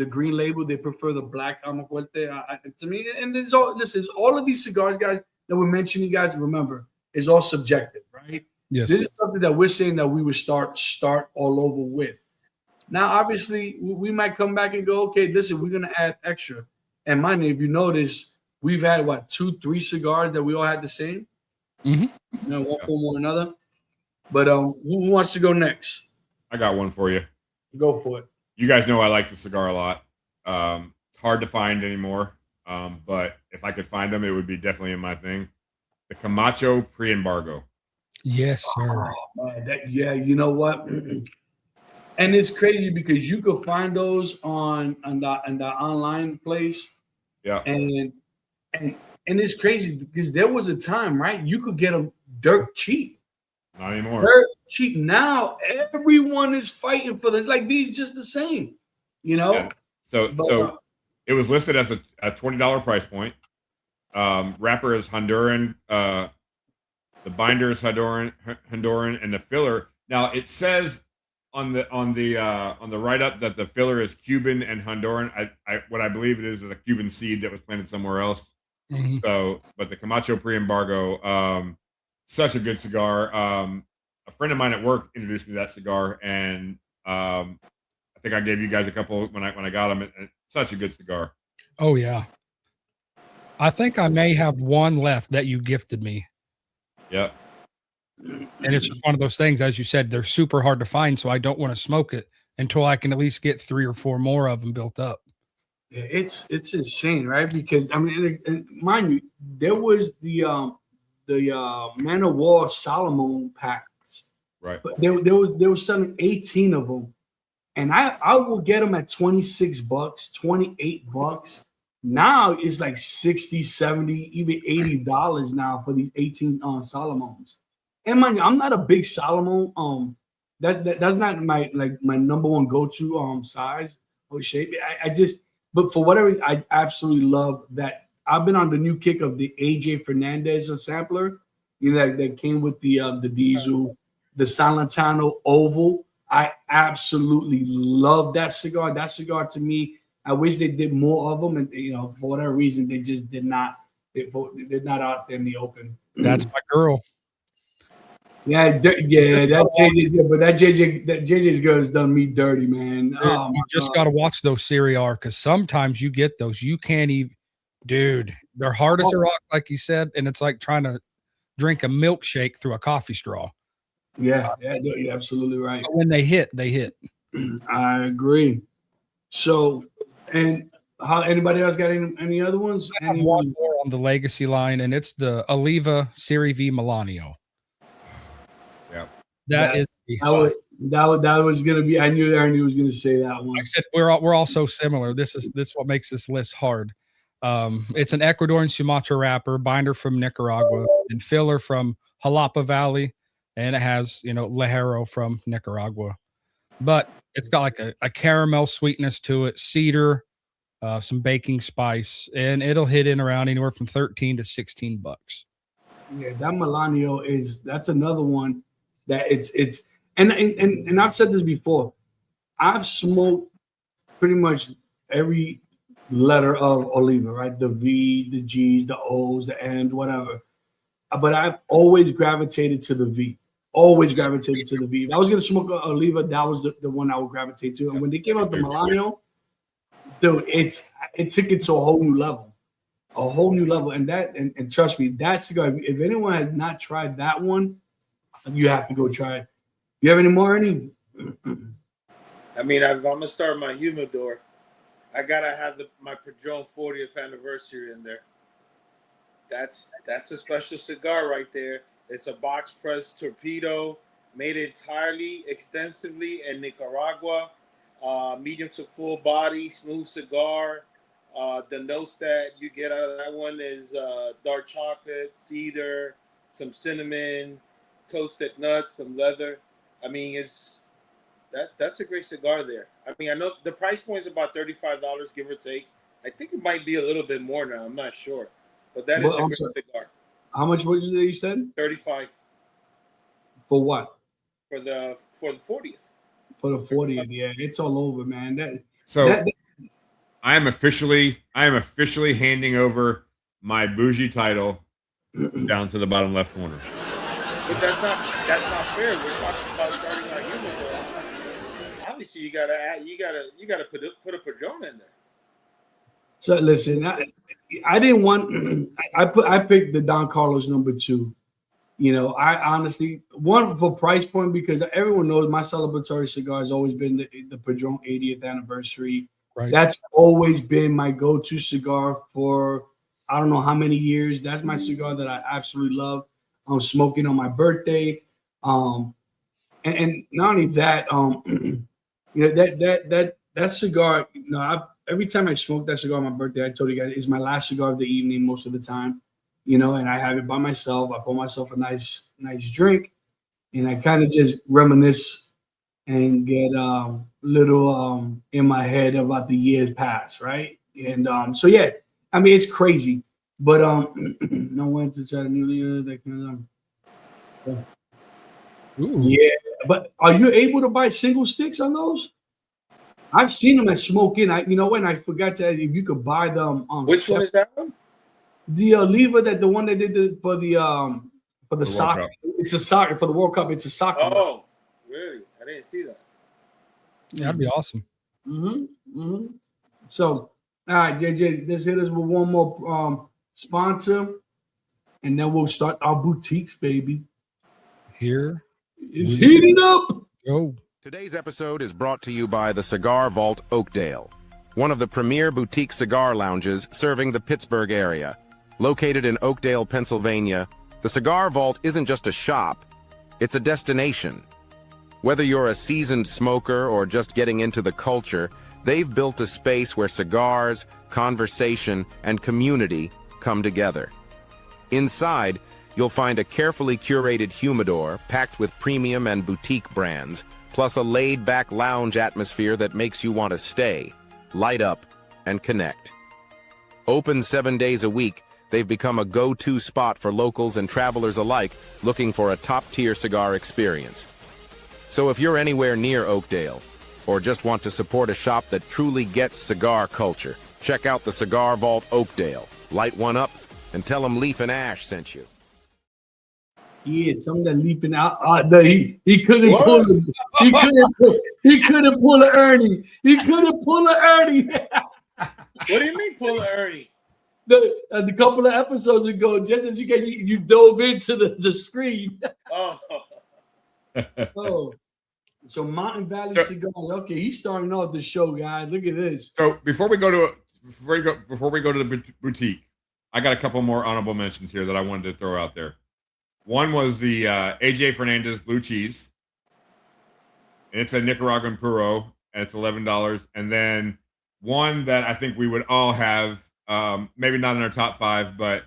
green label. They prefer the black Amafuerte. To me, and it's all of these cigars, guys, that we're mentioning, guys, remember, is all subjective, right? Yes. This is something that we're saying that we would start all over with. Now, obviously, we might come back and go, okay, listen, we're gonna add extra. And mind you, if you notice, we've had what 2-3 cigars that we all had the same. Mhm. You know, one form or another. But who wants to go next? I got one for you. Go for it. You guys know I like the cigar a lot. It's hard to find anymore, but if I could find them, it would be definitely in my thing. The Camacho pre-embargo. Yes, sir. Oh, man, yeah, you know what? And it's crazy because you could find those on the online place. Yeah. And it's crazy because there was a time, right? You could get them dirt cheap. Not anymore. Dirt cheap. Now everyone is fighting for this. Like these just the same, you know? Yeah. So it was listed as a $20 price point. Wrapper is Honduran. The binder is Honduran, and the filler. Now it says on the write up that the filler is Cuban and Honduran. What I believe it is a Cuban seed that was planted somewhere else. Mhm. So, but the Camacho pre-embargo, such a good cigar. A friend of mine at work introduced me to that cigar, and I think I gave you guys a couple when I got them. It's such a good cigar. Oh yeah. I think I may have one left that you gifted me. Yep. And it's just one of those things, as you said, they're super hard to find. So I don't want to smoke it until I can at least get 3 or 4 more of them built up. Yeah, it's insane, right? Because I mean, and mind you, there was the Man of War Solomon packs, Right. but they were selling 18 of them, and I will get them at $26, $28. Now it's like 60, 70, even $80 now for these 18 Solomons. And mind you, I'm not a big Solomon. That's not my number one go-to size or shape. I just, but for whatever, I absolutely love that. I've been on the new kick of the AJ Fernandez sampler, you know, that came with the diesel, the Salentano Oval. I absolutely love that cigar. That cigar to me, I wish they did more of them, and you know, for whatever reason, they just did not. They're not out there in the open. That's my girl. Yeah, that JJ's good, but that JJ's girl has done me dirty, man. You just got to watch those Siriar because sometimes you get those. You can't even, dude, they're hard as a rock, like you said, and it's like trying to drink a milkshake through a coffee straw. Yeah, you're absolutely right. But when they hit, they hit. I agree. So, and how anybody else got any other ones? I have one more on the Legacy line, and it's the Oliva Serie V Milanio. Yeah, that was gonna be. I knew Ernie was gonna say that one. Like I said, we're all so similar. This is what makes this list hard. It's an Ecuadorian Sumatra wrapper, binder from Nicaragua, and filler from Jalapa Valley, and it has Lajero from Nicaragua. But it's got like a caramel sweetness to it, cedar, some baking spice, and it'll hit in around anywhere from $13 to $16. Yeah, that Milanio that's another one that it's and I've said this before. I've smoked pretty much every letter of Oliva, right? The V, the G's, the O's, the N, whatever. But I've always gravitated to the V. Always gravitated to the V. If I was gonna smoke a Oliva, that was the one I would gravitate to. And when they came out the Milanio, dude, it took it to a whole new level. A whole new level. And trust me, that cigar, if anyone has not tried that one, you have to go try it. You have any more, Ernie? I mean, if I'm gonna start my humidor, I gotta have my Padron 40th anniversary in there. That's a special cigar right there. It's a box press torpedo, made entirely extensively in Nicaragua. Medium to full body, smooth cigar. The notes that you get out of that one is dark chocolate, cedar, some cinnamon, toasted nuts, some leather. I mean, that's a great cigar there. I mean, I know the price point is about $35, give or take. I think it might be a little bit more now. I'm not sure, but that is a great cigar. How much was it you said? 35 for what? For the 40th. For the 40th, yeah, it's all over, man. I am officially handing over my bougie title down to the bottom left corner. But that's not fair. We're talking about starting our humidor. obviously you gotta put a Padron in there. So listen, I didn't want. I picked the Don Carlos number 2. You know, I honestly one for price point because everyone knows my celebratory cigar has always been the Padron 80th anniversary. Right. That's always been my go-to cigar for I don't know how many years. That's my cigar that I absolutely love. I'm smoking on my birthday. And not only that, you know, that cigar, you know, every time I smoke that cigar on my birthday, I told you guys it's my last cigar of the evening most of the time, you know, and I have it by myself. I pour myself a nice drink, and I kind of just reminisce and get little in my head about the years past, right? And so yeah, I mean it's crazy, but no one to try to new that kind of. Ooh. Yeah, but are you able to buy single sticks on those? I've seen them at Smoke Inn. You know when I forgot to if you could buy them on Which one is that one? the Oliva the one they did for the World soccer. Cup. It's a soccer for the World Cup. It's a soccer. Oh, really? I didn't see that. Yeah, that'd be awesome. So, all right, JJ, let's hit us with one more sponsor, and then we'll start our boutiques, baby. Here It's heating up. go. Today's episode is brought to you by the Cigar Vault Oakdale, one of the premier boutique cigar lounges serving the Pittsburgh area. Located in Oakdale, Pennsylvania, the Cigar Vault isn't just a shop, it's a destination. Whether you're a seasoned smoker or just getting into the culture, they've built a space where cigars, conversation, and community come together. Inside, you'll find a carefully curated humidor packed with premium and boutique brands, plus a laid-back lounge atmosphere that makes you want to stay, light up, and connect. Open 7 days a week, they've become a go-to spot for locals and travelers alike looking for a top-tier cigar experience. So if you're anywhere near Oakdale, or just want to support a shop that truly gets cigar culture, check out the Cigar Vault Oakdale. Light one up and tell them Leaf and Ash sent you. Yeah, tell me that leaping out. No, he couldn't pull it. He couldn't pull an Ernie. He couldn't pull an Ernie. What do you mean pull an Ernie? The couple of episodes ago, just as you dove into the screen. Oh. Oh, so Mountain Valley Cigars. Okay, he's starting off the show, guys. Look at this. So before we go to the boutique, I got a couple more honorable mentions here that I wanted to throw out there. One was the AJ Fernandez Blue Cheese, and it's a Nicaraguan Puro, and it's $11. And then one that I think we would all have, maybe not in our top 5, but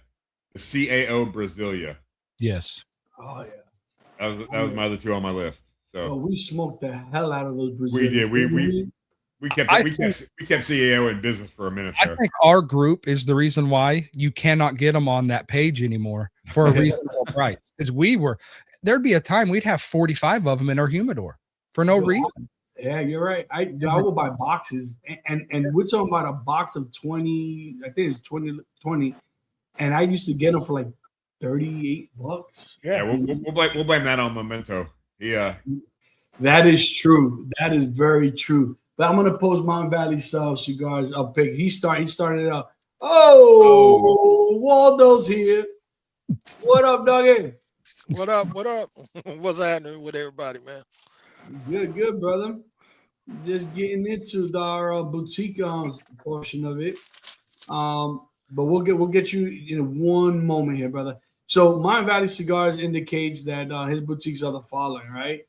the CAO Brasilia. Yes. Oh yeah, That was my other 2 on my list. So we smoked the hell out of those Brazilians. we did. We kept CAO in business for a minute I there. think our group is the reason why you cannot get them on that page anymore for a reasonable price. Because there'd be a time we'd have 45 of them in our humidor for no reason. Yeah, you're right. I will buy boxes, and we're talking about a box of 20. I think it's 20, and I used to get them for like $38. Yeah, we'll blame that on Memento. Yeah, that is true. That is very true. But I'm gonna post Mountain Valley cigars up big. He started out. Oh, Waldo's here. What up, Dougie? What up? What up? What's happening with everybody, man? Good, brother. Just getting into our boutique portion of it. But we'll get you in one moment here, brother. So Mountain Valley Cigars indicates that his boutiques are the following, right?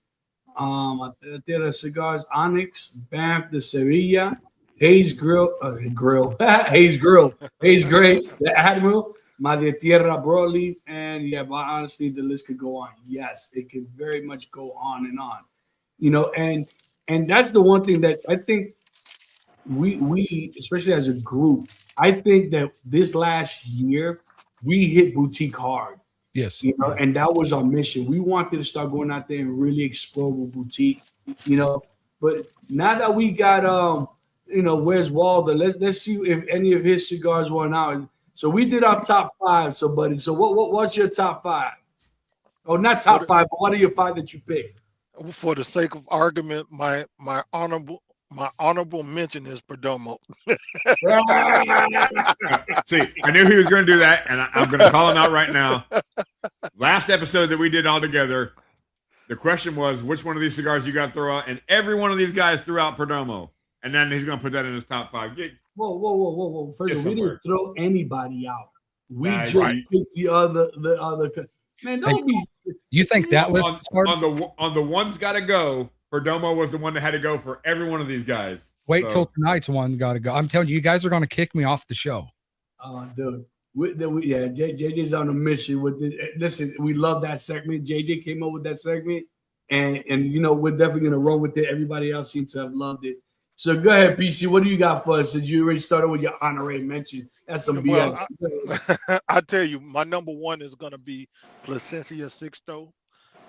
There are cigars Onyx, Banff de Sevilla, Hayes Grill, Hayes Grill, Hayes Gray, the Admiral, Madre Tierra Broadleaf, and yeah, but honestly, the list could go on. Yes, it can very much go on and on. You know, and that's the one thing that I think we especially as a group, I think that this last year we hit boutique hard. Yes. You know, and that was our mission. We wanted to start going out there and really explore the boutique, you know. But now that we got where's Waldo? Let's see if any of his cigars went out. So we did our top 5. So buddy, so what's your top 5? Oh, not top 5, but what are your 5 that you picked? For the sake of argument, my honorable mention is Perdomo. See, I knew he was going to do that, and I'm going to call him out right now. Last episode that we did all together, the question was, which one of these cigars you got to throw out? And every one of these guys threw out Perdomo. And then he's going to put that in his top 5. Whoa. First of all, we didn't throw anybody out. We Nah, just right. picked the other. Man, don't be. You think that was on the one's got to go? Perdomo was the one that had to go for every one of these guys. Wait So- till tonight's one got to go. I'm telling you, you guys are going to kick me off the show. Dude. JJ's on a mission with this. Listen, we love that segment. JJ came up with that segment, and you know we're definitely gonna run with it. Everybody else seems to have loved it. So go ahead, PC. What do you got for us? Since you already started with your honorary mention, that's some Well, BS. I tell you, my number one is going to be Plasencia Sixto.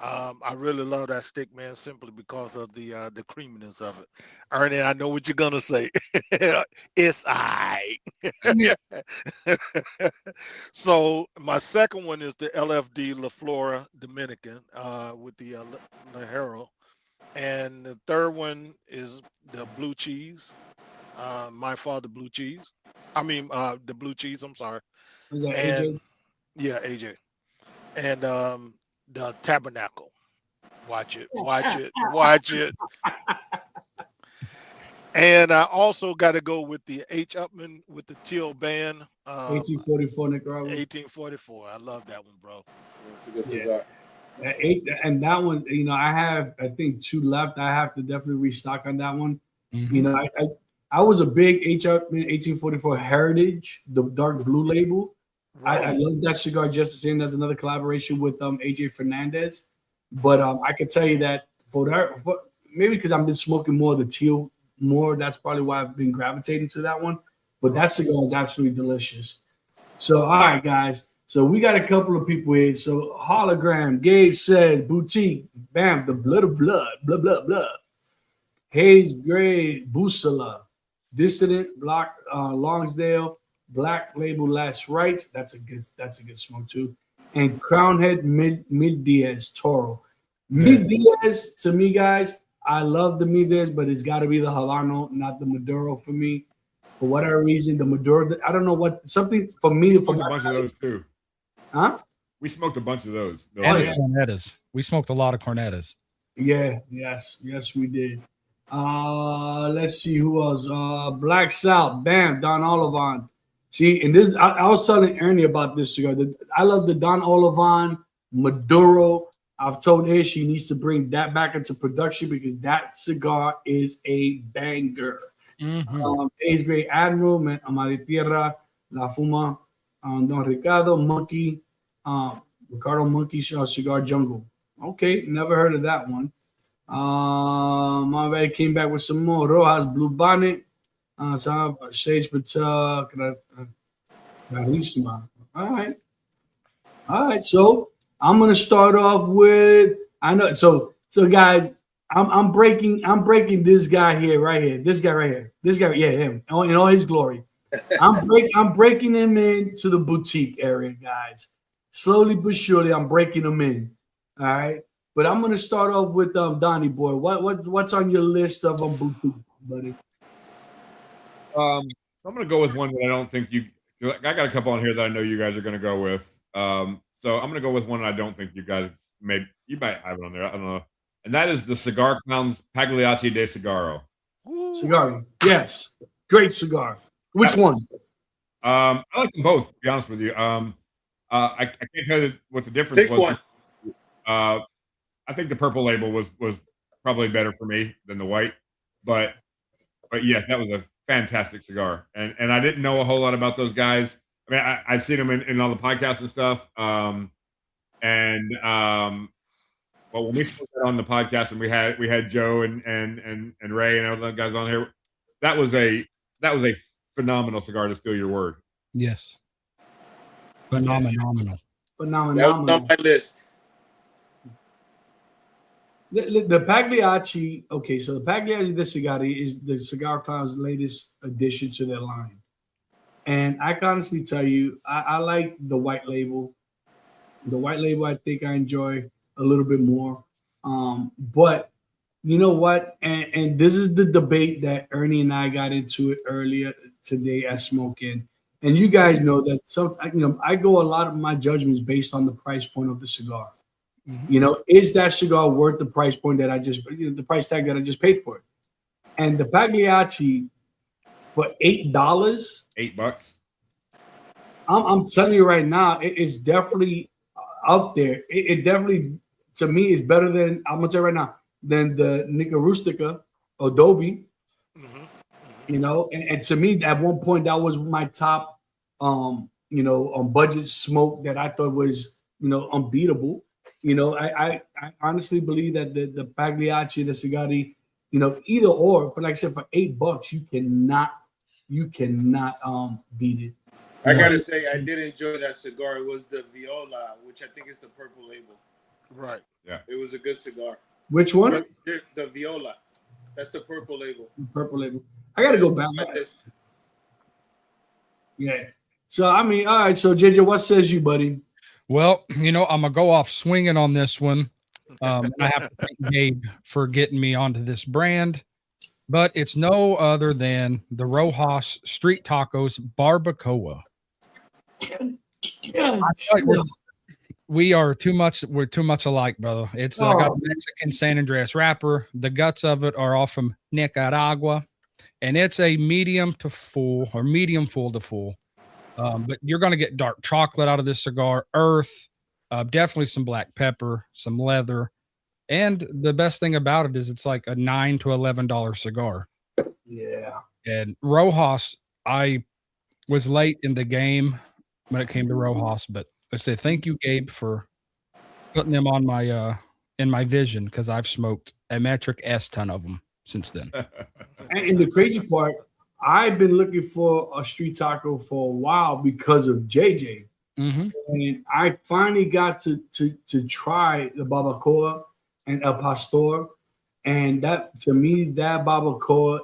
I really love that stick, man, simply because of the creaminess of it. Ernie, I know what you're gonna say. It's I. Yeah. So my second one is the LFD La Flora Dominican with the Lajero, and the third one is the blue cheese. My father blue cheese. I mean the blue cheese. I'm sorry. Was that And AJ? yeah, AJ. And the Tabernacle. Watch it. And I also got to go with the H. Upman with the teal band. 1844 Nicaragua. 1844. I love that one, bro. It's a good cigar. And that one, you know, I think 2 left. I have to definitely restock on that one. Mhm. You know, I was a big H. Upman 1844 Heritage, the dark blue label. I love that cigar just the same. There's another collaboration with AJ Fernandez, but I can tell you that maybe because I've been smoking more of the teal more, that's probably why I've been gravitating to that one. But that cigar is absolutely delicious. So all right, guys. So we got a couple of people here. So hologram, Gabe says boutique, bam, the blood of blood, blah blah blah. Hayes Gray, Busala, Dissident, Block, Longsdale. Black Label Last Rights. That's a good smoke too. And Crownhead Mid Diaz Toro. Mid Diaz to me, guys. I love the Mid Diaz, but it's got to be the Habano, not the Maduro for me. For whatever reason, the Maduro. I don't know what something for me. We smoked a bunch of those too. Huh? We smoked a bunch of those. And the Cornettas. We smoked a lot of Cornettas. Yeah. Yes, we did. Let's see who else. Black South. Bam. Don Olivan. See, and this, I was telling Ernie about this cigar. I love the Don Olivan Maduro. I've told Ish he needs to bring that back into production because that cigar is a banger. Ace Great Admiral, Amari Tierra, La Fuma, Don Ricardo, Monkey, Ricardo Monkey Cigar Jungle. Okay, never heard of that one. My bad, came back with some more. Rojas Blue Bonnet. Sage Patel, Carissima. All right. So I'm gonna start off with So guys, I'm breaking this guy here, right here. This guy right here. This guy, yeah, him in all his glory. I'm breaking him into the boutique area, guys. Slowly but surely, I'm breaking him in. All right. But I'm gonna start off with Donnie Boy. What's on your list of boutique, buddy? I'm going to go with one that I don't think you. I got a couple on here that I know you guys are going to go with. So I'm going to go with one that I don't think you guys might have it on there. I don't know, and that is the Cigar Clowns Pagliacci de Cigaro. Cigar, yes, great cigar. Which one? I like them both. To be honest with you, I can't tell you what the difference Pick was. one. I think the purple label was probably better for me than the white, but yes, that was a fantastic cigar, and I didn't know a whole lot about those guys. I mean, I've seen them in all the podcasts and stuff. Well, when we spoke on the podcast and we had Joe and Ray and all the guys on here, that was a phenomenal cigar, to steal your word. Yes. Phenomenal. That was on my list. The Pagliacci, okay, so the Pagliacci de Cigari is the Cigar Clown's latest addition to their line. And I can honestly tell you, I like the white label. The white label, I think I enjoy a little bit more. But you know what? And this is the debate that Ernie and I got into it earlier today at Smoking. And you guys know that I go a lot of my judgments based on the price point of the cigar. Is that cigar worth the price point that the price tag that I just paid for it? And the Pagliacci for $8, $8. I'm telling you right now, it's definitely up there. It definitely, to me, is better than, I'm gonna tell you right now, than the Nica Rustica Adobe. And to me, at one point, that was my top, budget smoke that I thought was, unbeatable. I honestly believe that the Pagliacci, the Sigari, either or, but like I said, for $8, you cannot beat it. I gotta say, I did enjoy that cigar. It was the Viola, which I think is the purple label. Right. Yeah. It was a good cigar. Which one? The Viola. That's the purple label. Purple label. I gotta go back. Yeah. So I mean, all right. So JJ, what says you, buddy? Well, I'm gonna go off swinging on this one. I have to thank Gabe for getting me onto this brand, but it's no other than the Rojas Street Tacos Barbacoa. We're too much alike, brother. It's got a Mexican San Andreas wrapper. The guts of it are all from Nicaragua, and it's a medium to full or medium full to full. But you're going to get dark chocolate out of this cigar, earth, definitely some black pepper, some leather. And the best thing about it is it's like a $9 to $11 cigar. Yeah. And Rojas, I was late in the game when it came to Rojas, but I say thank you, Gabe, for putting them on my in my vision, because I've smoked a metric S ton of them since then. And the crazy part, I've been looking for a street taco for a while because of JJ. And I finally got to try the Barbacoa and El Pastor. And that, to me, that Barbacoa,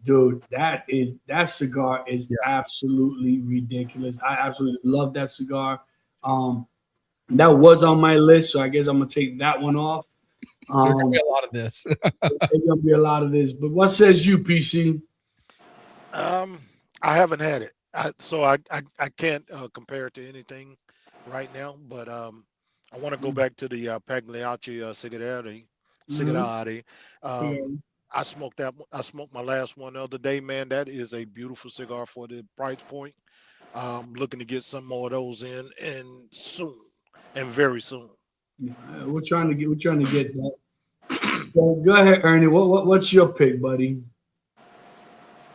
dude, that cigar is absolutely ridiculous. I absolutely love that cigar. That was on my list, so I guess I'm gonna take that one off. There's gonna be a lot of this. There's gonna be a lot of this. But what says you, PC? I haven't had it, so I can't compare it to anything right now. But I want to go back to the Pagliacci Sigari. I smoked that. I smoked my last one the other day, man. That is a beautiful cigar for the price point. Looking to get some more of those in, and soon, and very soon. We're trying to get that. So go ahead, Ernie. What's your pick, buddy?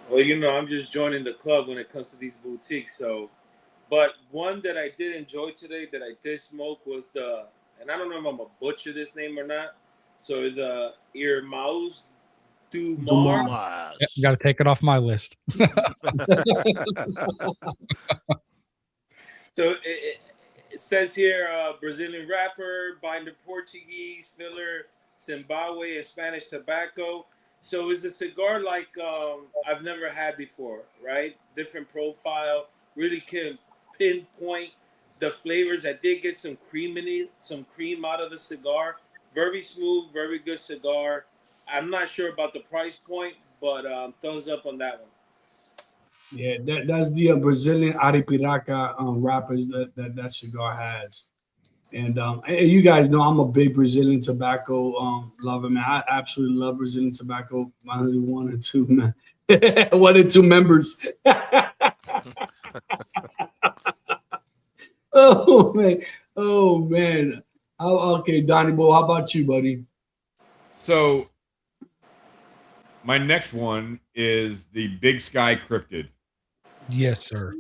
Well, I'm just joining the club when it comes to these boutiques. So, but one that I did enjoy today that I did smoke was and I don't know if I'm gonna butcher this name or not. So the Irmãos du Mar. Yep, got to take it off my list. So it says here, Brazilian wrapper, binder Portuguese, filler Zimbabwe, and Spanish tobacco. So it's a cigar like I've never had before, right? Different profile, really can pinpoint the flavors. I did get some cream out of the cigar. Very smooth, very good cigar. I'm not sure about the price point, but thumbs up on that one. Yeah, that's the Brazilian Arapiraca wrappers that cigar has. And you guys know I'm a big Brazilian tobacco lover, man. I absolutely love Brazilian tobacco. I'm only 1 or 2, man. 1 or 2 members. Oh man. Okay, Donnie Boy, how about you, buddy? So my next one is the Big Sky Cryptid. Yes, sir.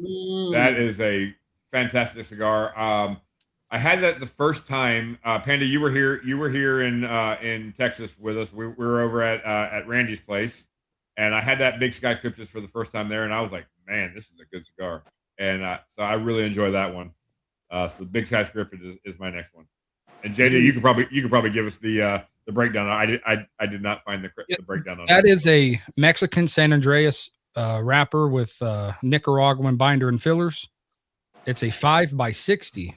That is a fantastic cigar. I had that the first time. Panda, you were here in Texas with us. We were over at Randy's place, and I had that Big Sky Cryptid for the first time there, and I was like, man, this is a good cigar. And so I really enjoy that one. So the Big Sky Cryptid is my next one. And JJ, you could probably give us the breakdown. I did not find the breakdown on that. Is a Mexican San Andreas wrapper with Nicaraguan binder and fillers. It's a 5x60,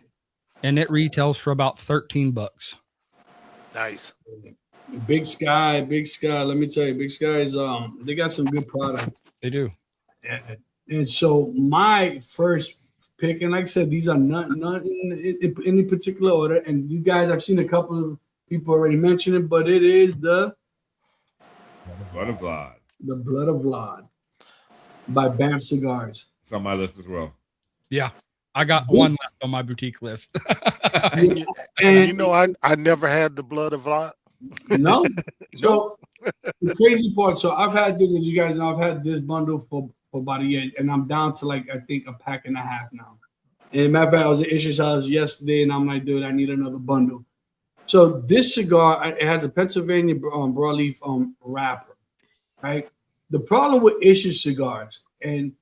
and it retails for about $13. Nice. Big Sky. Let me tell you, Big Sky is they got some good products. They do. And so my first pick, and like I said, these are not in any particular order. And you guys, I've seen a couple of people already mention it, but it is the Blood of Vlad. The Blood of Vlad by Banff Cigars. It's on my list as well. Yeah. I got one left on my boutique list. And you know, I never had the Blood of Vlad. No. So the crazy part, so I've had this, as you guys know, I've had this bundle for about a year, and I'm down to like I think a pack and a half now. And matter of fact, I was at Ish's house yesterday, and I'm like, dude, I need another bundle. So this cigar, it has a Pennsylvania broadleaf wrapper, right? The problem with Ish's cigars, and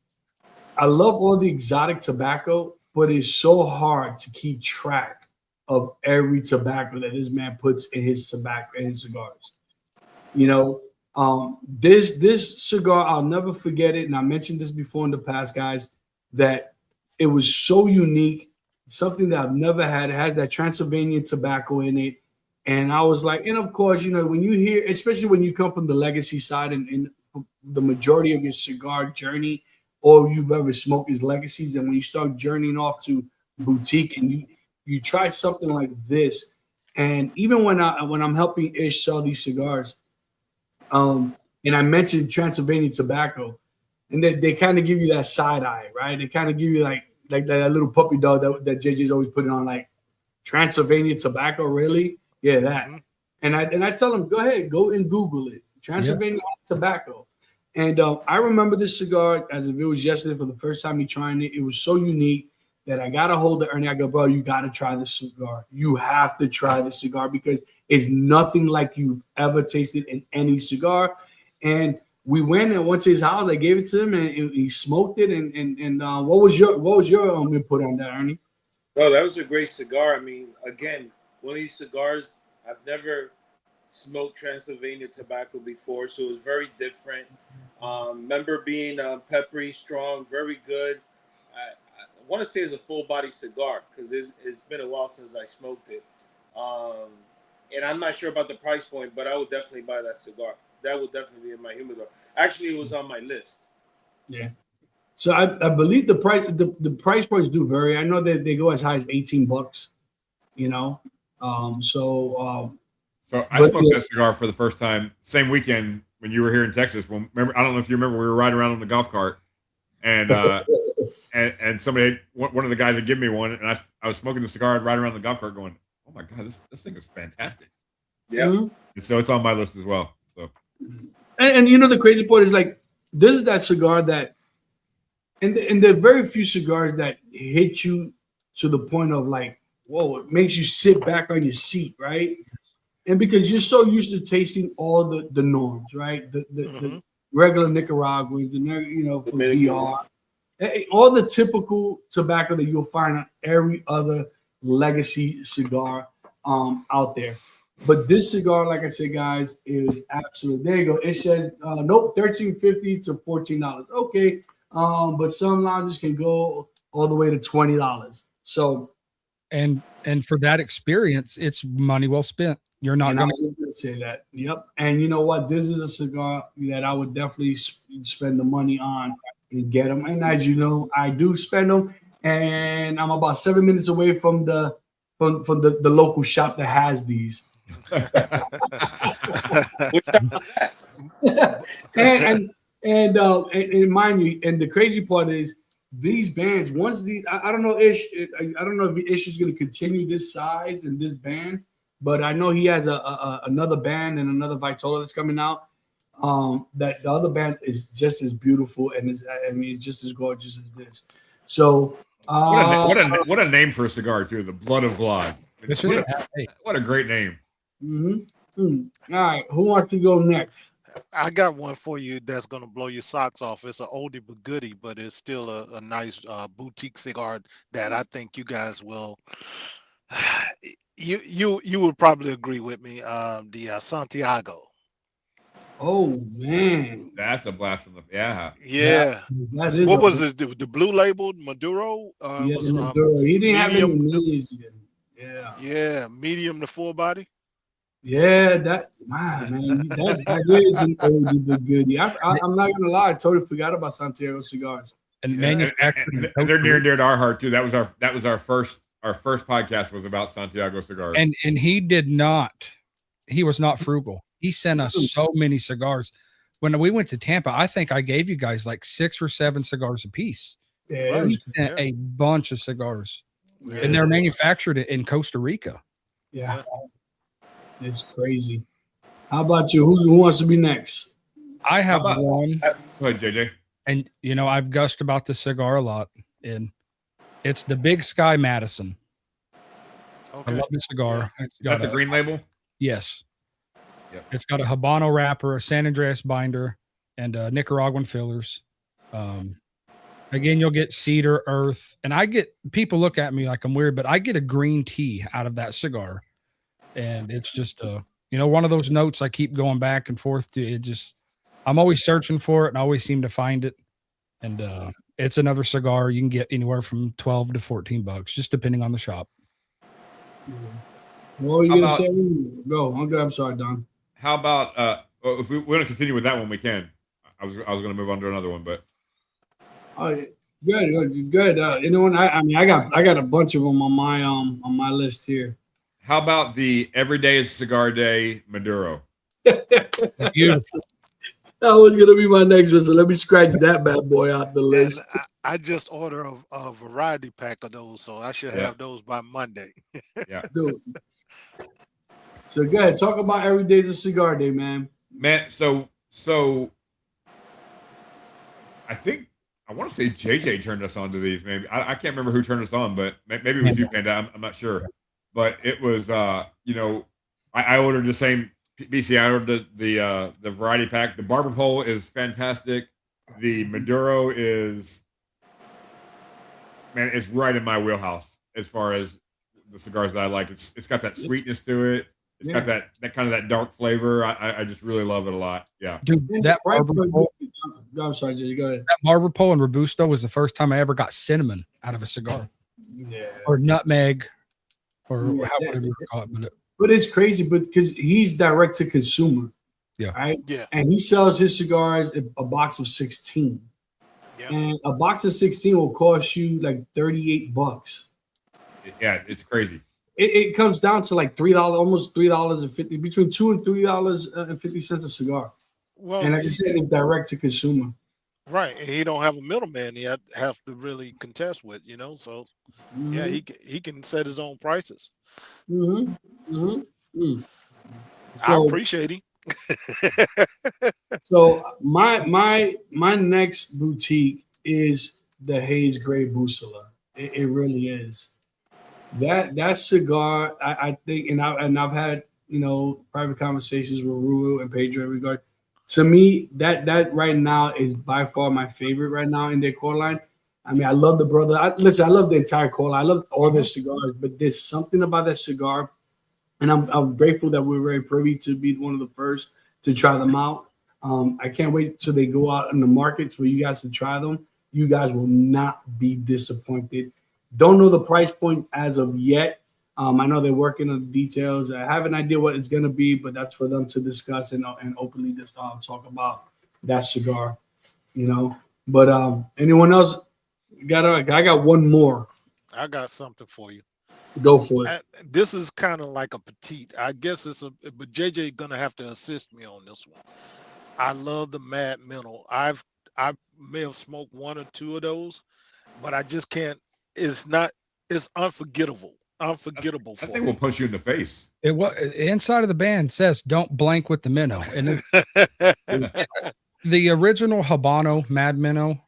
I love all the exotic tobacco, but it's so hard to keep track of every tobacco that this man puts in his tobacco in his cigars. You know, this cigar, I'll never forget it, and I mentioned this before in the past, guys, that it was so unique, something that I've never had. It has that Transylvanian tobacco in it, and I was like, and of course, you know, when you hear, especially when you come from the legacy side, and the majority of your cigar journey, or you've ever smoked is legacies, and when you start journeying off to boutique, and you try something like this, and even when I'm helping Ish sell these cigars. And I mentioned Transylvania tobacco, and they kind of give you that side eye, right? They kind of give you like that little puppy dog that JJ's always putting on, like Transylvania tobacco, really? Yeah, that. And I tell them, go ahead, go and Google it, Transylvania tobacco. And I remember this cigar as if it was yesterday for the first time me trying it. It was so unique that I got a hold of Ernie. I go, bro, you got to try this cigar. You have to try this cigar because it's nothing like you've ever tasted in any cigar. And we went and went to his house. I gave it to him, and he smoked it. And what was your input on that, Ernie? Oh, that was a great cigar. I mean, again, one of these cigars, I've never smoked Transylvania tobacco before, so it was very different. Remember being peppery, strong, very good. I want to say it's a full body cigar because it's been a while since I smoked it. And I'm not sure about the price point, but I would definitely buy that cigar. That would definitely be in my humidor. Actually, it was on my list. Yeah. So I believe the price points do vary. I know that they go as high as $18, you know. So I smoked that cigar for the first time same weekend when you were here in Texas. Well, remember, I don't know if you remember, we were riding around on the golf cart, and and somebody, one of the guys, had given me one, and I was smoking the cigar and riding around the golf cart, going, "Oh my god, this thing is fantastic." Yeah. Mm-hmm. And so it's on my list as well. So, and you know the crazy part is like this is that cigar that, and there are very few cigars that hit you to the point of like, whoa, it makes you sit back on your seat, right? And because you're so used to tasting all the norms, right? The regular Nicaraguans, from DR, all the typical tobacco that you'll find on every other legacy cigar out there. But this cigar, like I said, guys, is absolute. There you go. It says nope, $13.50 to $14. Okay, but some lounges can go all the way to $20. So, and for that experience, it's money well spent. You're not going to say that. Yep. And you know what? This is a cigar that I would definitely spend the money on and get them. And as you know, I do spend them. And I'm about 7 minutes away from the local shop that has these. and mind you, and the crazy part is these bands. Once these, I don't know, I don't know if Ish is going to continue this size and this band. But I know he has another band and another Vitola that's coming out. That the other band is just as beautiful and it's just as gorgeous as this. So what a name for a cigar too. The Blood of Vlad. What a great name. Mm-hmm. All right, who wants to go next? I got one for you that's gonna blow your socks off. It's an oldie but goodie, but it's still a nice boutique cigar that I think you guys will. You would probably agree with me. The Santiago. Oh man, that's a blast from the yeah. What was it? The blue labeled Maduro? Maduro. He didn't have any millions yet. Yeah, medium to full body. Yeah, man, that is an oldie but goodie. I'm not gonna lie, I totally forgot about Santiago cigars. And And, manufactured and they're near and dear to our heart too. That was our first podcast was about Santiago cigars. and he was not frugal. He sent us so many cigars. When we went to Tampa, I think I gave you guys like 6 or 7 cigars a piece. Yeah, He sent a bunch of cigars, Yeah. and they're manufactured in Costa Rica. yeah. It's crazy. How about you? Who wants to be next? I have How about- one, Go ahead, JJ. and I've gushed about this cigar a lot, and it's the Big Sky Madison. I Okay. love the cigar. It's Is got that the green label? Yes. Yep. It's got a Habano wrapper, a San Andreas binder, and Nicaraguan fillers. Again, you'll get cedar, earth, and people look at me like I'm weird, but I get a green tea out of that cigar, and it's just one of those notes I keep going back and forth to. I'm always searching for it, and I always seem to find it. And it's another cigar you can get anywhere from $12 to $14, just depending on the shop. What are you How gonna about- say? Go. I'm sorry, Don. How about if we want to continue with that one, we can. I was going to move on to another one, but Oh, yeah. Good. I got a bunch of them on my list here. how about the Everyday is Cigar Day Maduro? Beautiful. That was gonna be my next one. So let me scratch that bad boy out the And list. I just ordered a variety pack of those, so I should Yeah. have those by Monday. Dude. So go ahead, talk about every day's a cigar day, man. Man, so I think I want to say JJ turned us on to these. Maybe I can't remember who turned us on, but maybe it was you, Panda. I'm not sure, but it was I ordered the same BC. I ordered the variety pack. The Barber Pole is fantastic. The Maduro is it's right in my wheelhouse as far as the cigars that I like. It's got that sweetness to it. It's got that kind of that dark flavor. I just really love it a lot. Yeah. Dude, that Barber Pole, I'm sorry, Jay, go ahead. that Barber Pole and Robusto was the first time I ever got cinnamon out of a cigar, Yeah. or nutmeg, or Yeah, whatever you call it. But it's crazy, because he's direct to consumer. Yeah. Right? Yeah. And he sells his cigars a box of 16. Yeah. And a box of 16 will cost you like $38. Yeah, it's crazy. It comes down to like $3, almost $3.50, between $2 and $3.50 a cigar. Well, And like I said, it's direct to consumer. right. And he don't have a middleman. He have to really contest with, So yeah, he can set his own prices. I So, appreciate him. so my next boutique is the Hayes Gray Bussola. It really is. That cigar, I think, and I've had private conversations with Ruru and Pedro in regard. To me, that right now is by far my favorite right now in their core line. I mean, I love the brother. I love the entire core line. I love all their cigars, but there's something about that cigar, and I'm grateful that we're very privy to be one of the first to try them out. I can't wait till they go out in the markets for you guys to try them. You guys will not be disappointed. Don't know the price point as of yet. I know they're working on the details. I have an idea what it's going to be, but that's for them to discuss and openly just talk about that cigar, But anyone else I got one more. I got something for you. Go for it. This is kind of like a petite. I guess but JJ gonna have to assist me on this one. I love the Mad Mental. I may have smoked 1 or 2 of those, but I just can't. It's unforgettable. Unforgettable. I think we'll punch you in the face. Inside of the band says don't blank with the minnow, and the original Habano Mad Minnow,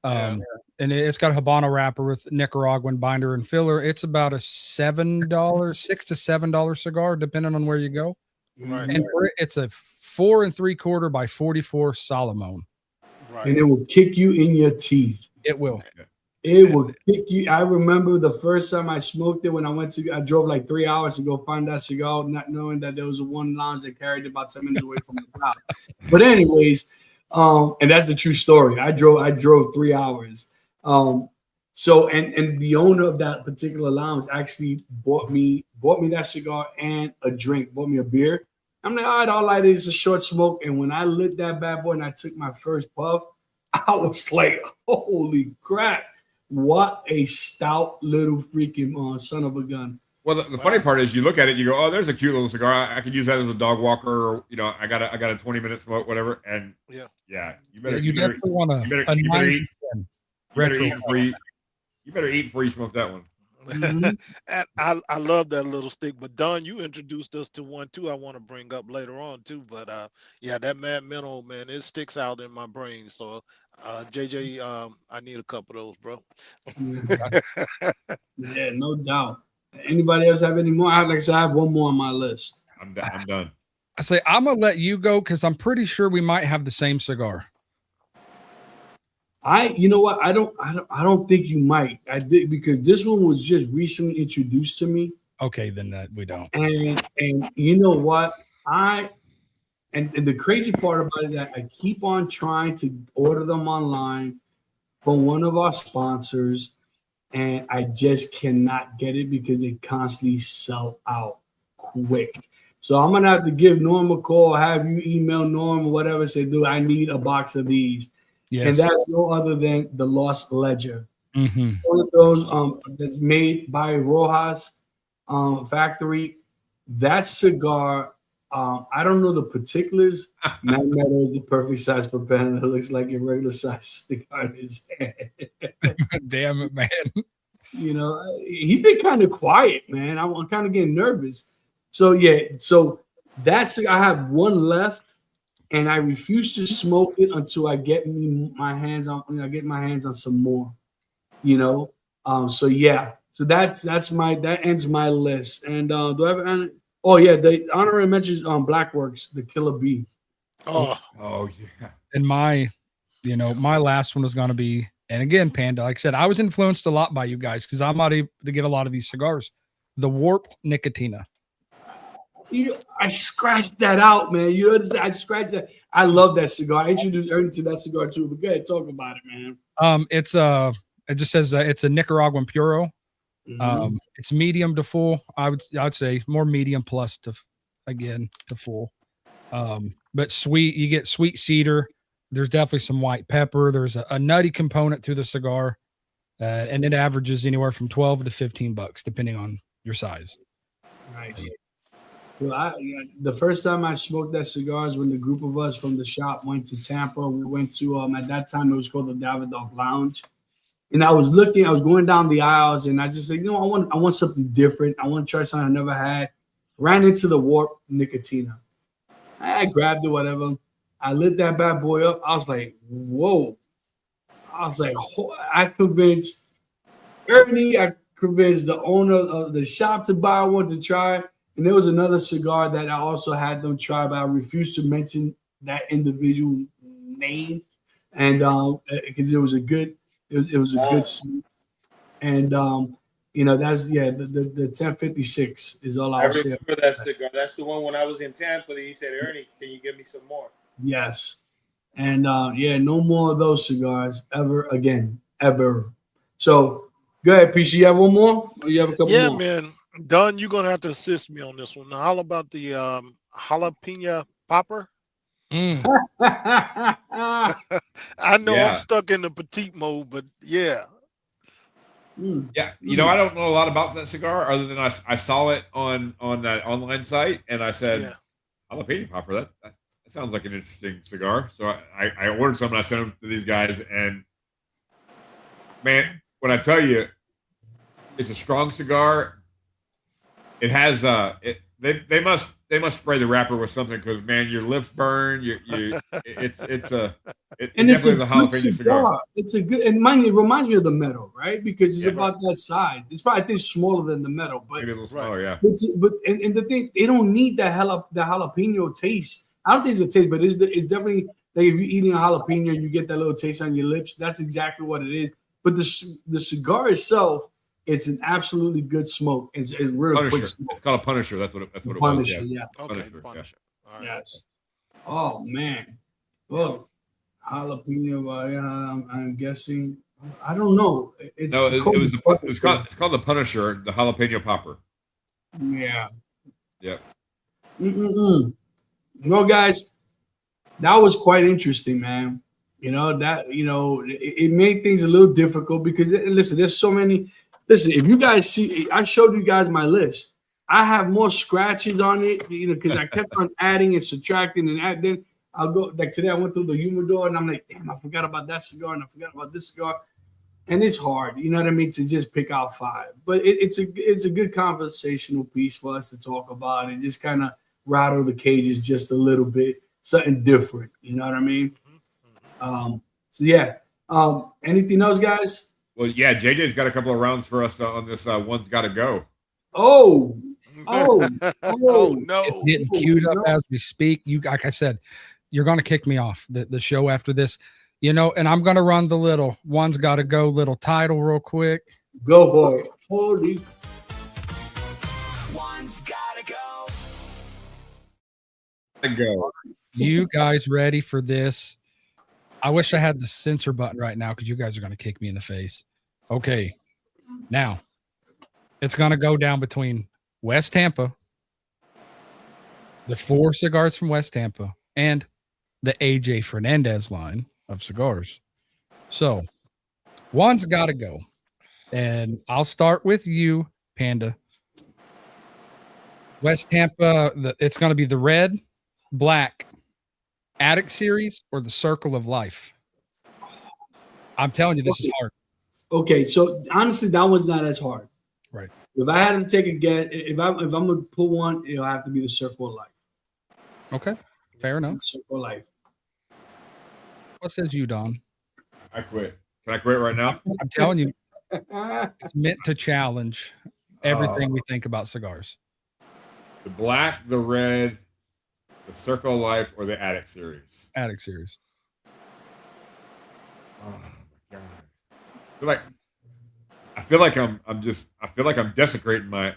and it's got a Habano wrapper with Nicaraguan binder and filler. It's about a $6 to $7 cigar, depending on where you go. Right. And it's a 4 3/4 by 44 Solomon. Right. And it will kick you in your teeth. It will. It will kick you. I remember the first time I smoked it when I drove like 3 hours to go find that cigar, not knowing that there was one lounge that carried it about 10 minutes away from the crowd. But anyways, and that's the true story. I drove 3 hours. So and the owner of that particular lounge actually bought me that cigar and a drink, bought me a beer. I'm like, all right, all I did is a short smoke. And when I lit that bad boy and I took my first puff, I was like, holy crap. What a stout little freaking son of a gun. Well, the funny part is you look at it, you go, oh, there's a cute little cigar. I could use that as a dog walker, or, I got a 20-minute smoke, whatever. And Yeah. you better, You definitely want you better, a you better 9 eat, to 10 you better retro. eat before you better eat before you smoke that one. Mhm. And I love that little stick. But Don, you introduced us to one too. I want to bring up later on too. But yeah, that Mad Mental, man, it sticks out in my brain. So JJ, I need a couple of those, bro. Yeah, no doubt. Anybody else have any more? Like I said, I have one more on my list. I'm done. I say I'm gonna let you go because I'm pretty sure we might have the same cigar. You know what? I don't think you might. I did, because this one was just recently introduced to me. Okay, then we don't. And you know what? And the crazy part about it is that I keep on trying to order them online from one of our sponsors, and I just cannot get it because they constantly sell out quick. So I'm gonna have to give Norm a call, have you email Norm or whatever, say, dude, I need a box of these. Yes. And that's no other than the Lost Ledger. Mm-hmm. One of those that's made by Rojas factory. That cigar, I don't know the particulars. Mad Meadow is the perfect size for pen. It looks like a regular size cigar in his hand. Damn it, man. He's been kind of quiet, man. I'm kind of getting nervous. So that's, I have one left, and I refuse to smoke it until I get my hands on some more. So that ends my list. And do I have any? Oh yeah, the honorary mentions on Blackworks, the Killer Bee. Oh yeah. And my last one was going to be, and again, Panda, like I said, I was influenced a lot by you guys because I'm not able to get a lot of these cigars. The Warped Nicotina. I scratched that out, man. You understand? I scratched that. I love that cigar. I introduced Ernie to that cigar too. But go ahead, talk about it, man. It just says it's a Nicaraguan Puro. Mhm. It's medium to full. I'd say more medium plus to full. But sweet, you get sweet cedar. There's definitely some white pepper. There's a nutty component to the cigar, and it averages anywhere from $12 to $15, depending on your size. Nice. Well, the first time I smoked that cigar is when the group of us from the shop went to Tampa. We went to at that time it was called the Davidoff Lounge, and I was going down the aisles, and I just said, I want something different. I want to try something I never had. Ran into the Warped Nicotina. I grabbed it, whatever. I lit that bad boy up. I was like, whoa. I was like, I convinced Ernie. I convinced the owner of the shop to buy one to try. And there was another cigar that I also had them try, but I refused to mention that individual name, and because it was a good smoke. And that's the 1056 is all I I'll say. remember that cigar. That's the one when I was in Tampa. He said, "Ernie, can you give me some more?" Yes, and no more of those cigars ever again, ever. So go ahead, PC. You have one more, or you have a couple Yeah, more? man. Don, you're gonna have to assist me on this one. Now, how about the jalapeno popper? Mm. I know Yeah. I'm stuck in the petite mode, but yeah. Yeah, I don't know a lot about that cigar other than I saw it on that online site, and I said, Yeah. jalapeno popper. That sounds like an interesting cigar. So I ordered some and I sent them to these guys, and man, when I tell you, it's a strong cigar. It has they must spray the wrapper with something because man, your lips burn. It's definitely a jalapeno cigar. It's a good, and mind you, it reminds me of the Meadow, right? Because it's Yeah. about that size. It's probably, I think, smaller than the Meadow, but Maybe a little smaller, yeah. but the thing, they don't need the jalapeno taste. I don't think it's a taste, but it's definitely like if you're eating a jalapeno and you get that little taste on your lips. That's exactly what it is. But the cigar itself, it's an absolutely good smoke. It's real Punisher. quick smoke. It's called a Punisher. That's what it was. Punisher, Yeah. yeah. Okay, Punisher, Punisher. All right. Yes. Oh man. Well, jalapeno. I'm guessing. I don't know. It's No, it was it's called the Punisher, the jalapeno popper. Yeah. Yep. No, guys, that was quite interesting, man. It made things a little difficult because listen, there's so many. Listen, if you guys see, I showed you guys my list. I have more scratches on it, because I kept on adding and subtracting and then I'll go like today. I went through the humidor and I'm like, damn, I forgot about that cigar and I forgot about this cigar, and it's hard, you know what I mean, to just pick out 5. But it's a good conversational piece for us to talk about and just kind of rattle the cages just a little bit, something different, you know what I mean? So yeah. Anything else, guys? Well, yeah, JJ's got a couple of rounds for us on this. One's got to go. Oh no! It's getting queued up as we speak. You, like I said, you're going to kick me off the show after this, and I'm going to run the little one's got to go little title real quick. Go for it. Holy. One's gotta go. Go. You guys ready for this? I wish I had the censor button right now because you guys are going to kick me in the face. Okay. Now, it's going to go down between West Tampa, the 4 cigars from West Tampa, and the AJ Fernandez line of cigars. So, one's got to go. And I'll start with you, Panda. West Tampa, it's going to be the red, black, Attic series or the Circle of Life. I'm telling you, this is hard. Okay, so honestly, that one's not as hard. Right. If I had to take a guess, if I'm gonna put one, it'll have to be the Circle of Life. Okay, fair enough. Circle of Life. What says you, Don? I quit. Can I quit right now? I'm telling you, it's meant to challenge everything we think about cigars. The black, the red, the Circle of Life, or the Attic series? Attic series. Oh my god! I feel like I'm desecrating my.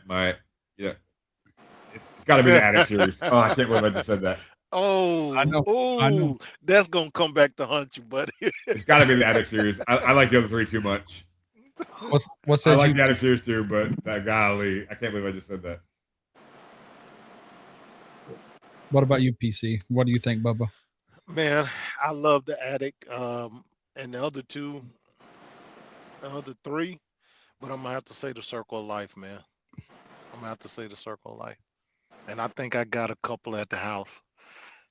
It's got to be the Attic series. Oh, I can't believe I just said that. Oh, I know. oh, that's gonna come back to haunt you, buddy. It's got to be the Attic series. I like the other 3 too much. What I says like you? the Attic series too, but golly, I can't believe I just said that. What about you, PC? What do you think, Bubba? Man, I love the Attic, and the other 3, but I'm gonna have to say the Circle of Life, man. I'm gonna have to say the Circle of Life, and I think I got a couple at the house.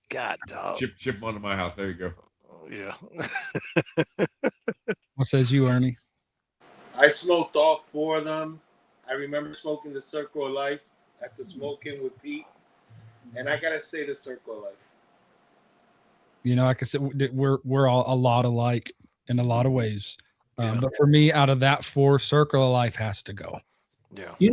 God, dog. Ship them onto my house. There you go. Yeah. What says you, Ernie? I smoked all 4 of them. I remember smoking the Circle of Life at the Smoking with Pete, and I gotta say the Circle of Life. Like I said, we're all a lot alike in a lot of ways. But for me, out of that 4, Circle of Life has to go. Yeah. You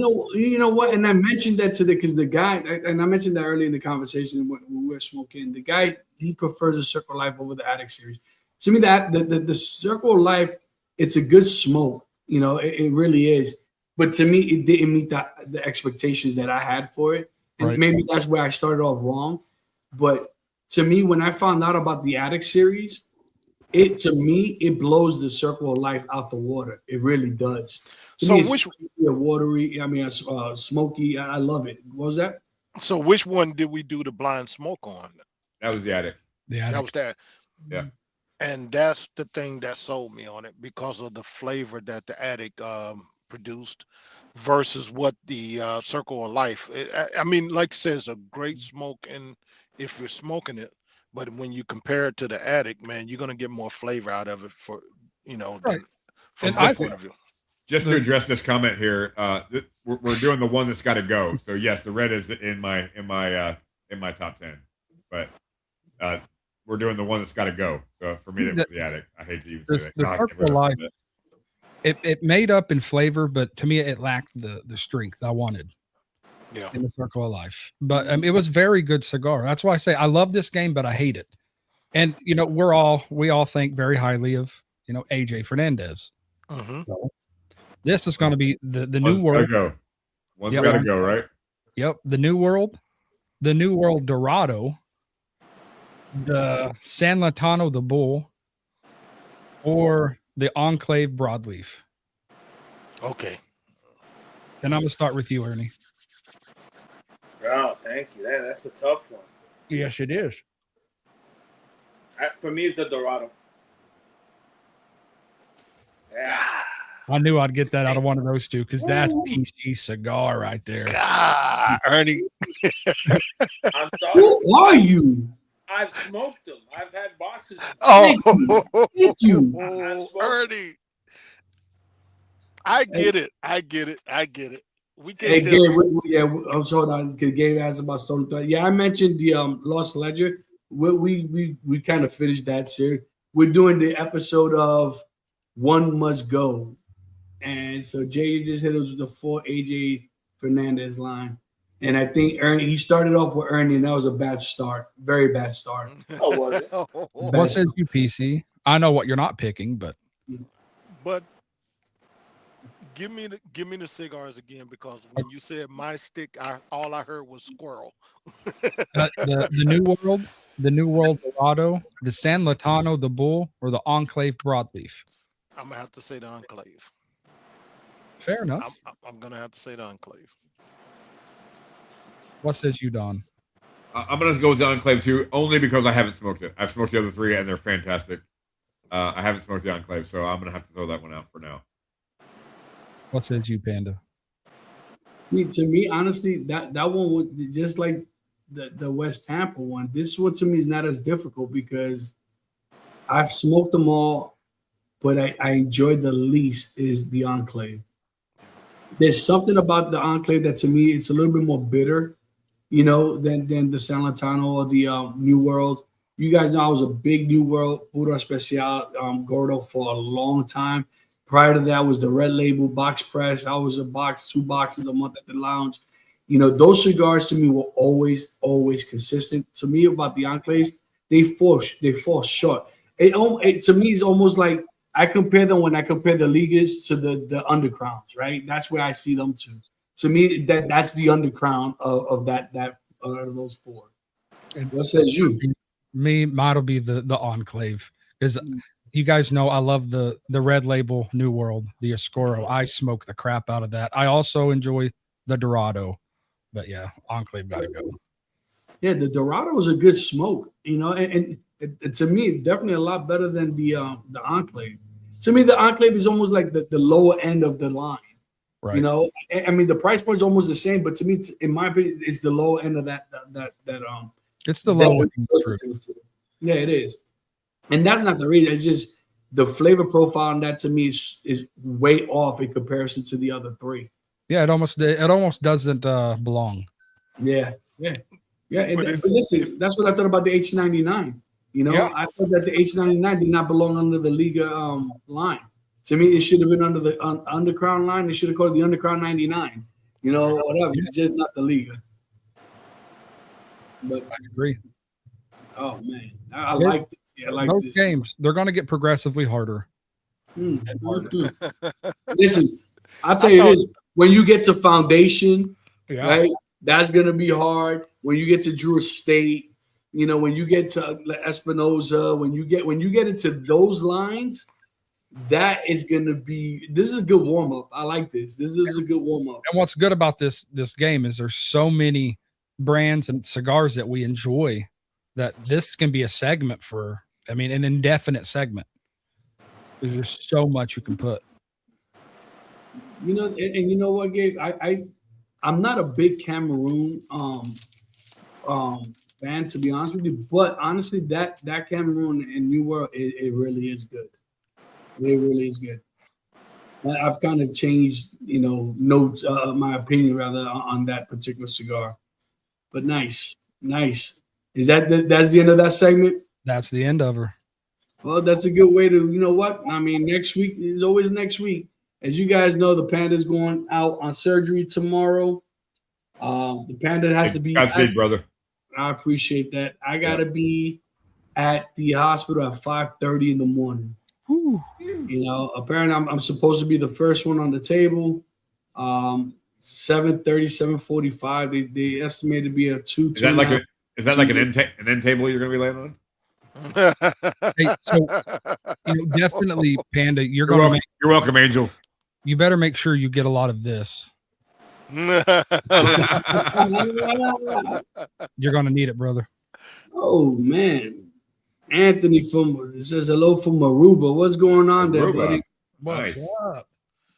know what? And I mentioned that because the guy, and I mentioned that earlier in the conversation when we were smoking. The guy, he prefers the Circle of Life over the Attic series. To me, that the Circle of Life, it's a good smoke. It really is. But to me, it didn't meet the expectations that I had for it, and Right. maybe that's where I started off wrong. But to me, when I found out about the Attic series, it blows the Circle of Life out the water. It really does. To So me, it's which watery? Smoky. I love it. What was that? so which one did we do the blind smoke on? That was the Attic. The That Attic. was that. Yeah. And that's the thing that sold me on it because of the flavor that the Attic produced versus what the Circle of Life. I mean, like it says, a great smoke, and if you're smoking it, but when you compare it to the Attic, man, you're gonna get more flavor out of it Right. from And my I point of view. Just to address this comment here, we're doing the one that's got to go. So yes, the red is in my top 10, but we're doing the one that's got to go. So for me, that was the Attic. I hate to even say that. The God, I can't Circle of believe I Life, said it made up in flavor, but to me, it lacked the strength I wanted Yeah. in the Circle of Life. But it was very good cigar. That's why I say I love this game, but I hate it. And we all think very highly of AJ Fernandez. Mm-hmm. So, this is going to be the that. new One's world. gotta go. One's Yep. got to go, right? Yep, the New World Dorado, the San Latano the Bull, or the Enclave Broadleaf. Okay. And I'm gonna start with you, Ernie. Oh, thank you. That's a tough one. Yes, it is. For me, it's the Dorado. Yeah. I knew I'd get that out of one of those two because that's PC cigar right there. God, Ernie. I'm sorry. Who are you? I've smoked them. I've had boxes. Oh, Thank you. Ernie. I get it. We can Hey, tell. Gabe, I'm sorry, because Gabe asked about Stolen Threat. Yeah, I mentioned the Lost Ledger. We kind of finished that series. We're doing the episode of One Must Go. And so Jay just hit us with the 4 AJ Fernandez line. And I think Ernie, he started off with Ernie, and that was a bad start. Very bad start. Oh, was it? What says you, PC? I know what you're not picking, but give me the cigars again, because when you said my stick, all I heard was squirrel. the New World Dorado, the San Latano, the Bull, or the Enclave Broadleaf. I'm gonna have to say the Enclave. Fair enough. I'm gonna have to say the Enclave. What says you, Don? I'm gonna go with the Enclave too, only because I haven't smoked it. I've smoked the other three, and they're fantastic. I haven't smoked the Enclave, so I'm gonna have to throw that one out for now. What says you, Panda? See, to me, honestly, that one would just like the West Tampa one. This one to me is not as difficult because I've smoked them all, but I enjoy the least is the Enclave. There's something about the Enclave that to me it's a little bit more bitter, than the San Latano or the New World. You guys know I was a big New World Puro Especial Gordo for a long time. Prior to that was the Red Label Box Press. I was two boxes a month at the lounge. Those cigars to me were always consistent. To me, about the Enclaves, they fall short. It to me is almost like I compare them when I compare the Ligas to the Undercrowns, right? That's where I see them too. To me, that's the Undercrown of those four. And what says you? Mine'll be the Enclave, because you guys know I love the Red Label New World, the Oscuro. I smoke the crap out of that. I also enjoy the Dorado, but yeah, Enclave got to go. Yeah, the Dorado is a good smoke, and to me, definitely a lot better than the Enclave. To me, the Enclave is almost like the lower end of the line. Right. I mean, the price point is almost the same, but to me, in my opinion, it's the lower end of that. It's the lower end. Yeah, it is, and that's not the reason. It's just the flavor profile, and that to me is way off in comparison to the other three. Yeah, it almost doesn't belong. Yeah. But listen, that's what I thought about the H99. I thought that the H99 did not belong under the Liga line. To me, it should have been under the Undercrown line. They should have called it the Undercrown 99. Whatever. It's just not the Liga. But I agree. Oh man, I like this. Yeah, I like those this games. They're going to get progressively harder. And harder. Listen, I'll tell you this: when you get to Foundation, right, that's going to be hard. When you get to Drew Estate, when you get to Espinosa, when you get into those lines, that is going to be. This is a good warm up. I like this. This is a good warm up. And what's good about this game is there's so many brands and cigars that we enjoy that this can be a segment for. I mean, an indefinite segment. There's just so much you can put. And you know what, Gabe? I'm not a big Cameroon fan, to be honest with you, but honestly, that Cameroon and New World, it really is good. It really is good. I've kind of changed, notes, my opinion rather on that particular cigar. But nice. Is that's the end of that segment? That's the end of her. Well, that's a good way to, I mean, next week is always next week. As you guys know, the Panda's going out on surgery tomorrow. The Panda has to be. Godspeed, brother. I appreciate that. I got to be at the hospital at 5:30 in the morning. Whew. Apparently I'm supposed to be the first one on the table. 7:30, 7:45. They estimated to be a 2. Is that like an end table you're going to be laying on? Hey, so definitely, Panda, you're You're gonna welcome. make. You're welcome, Angel. You better make sure you get a lot of this. You're gonna need it, brother. Oh man, Anthony from it says hello from Aruba. What's going on there, Aruba. buddy? What's Nice. up?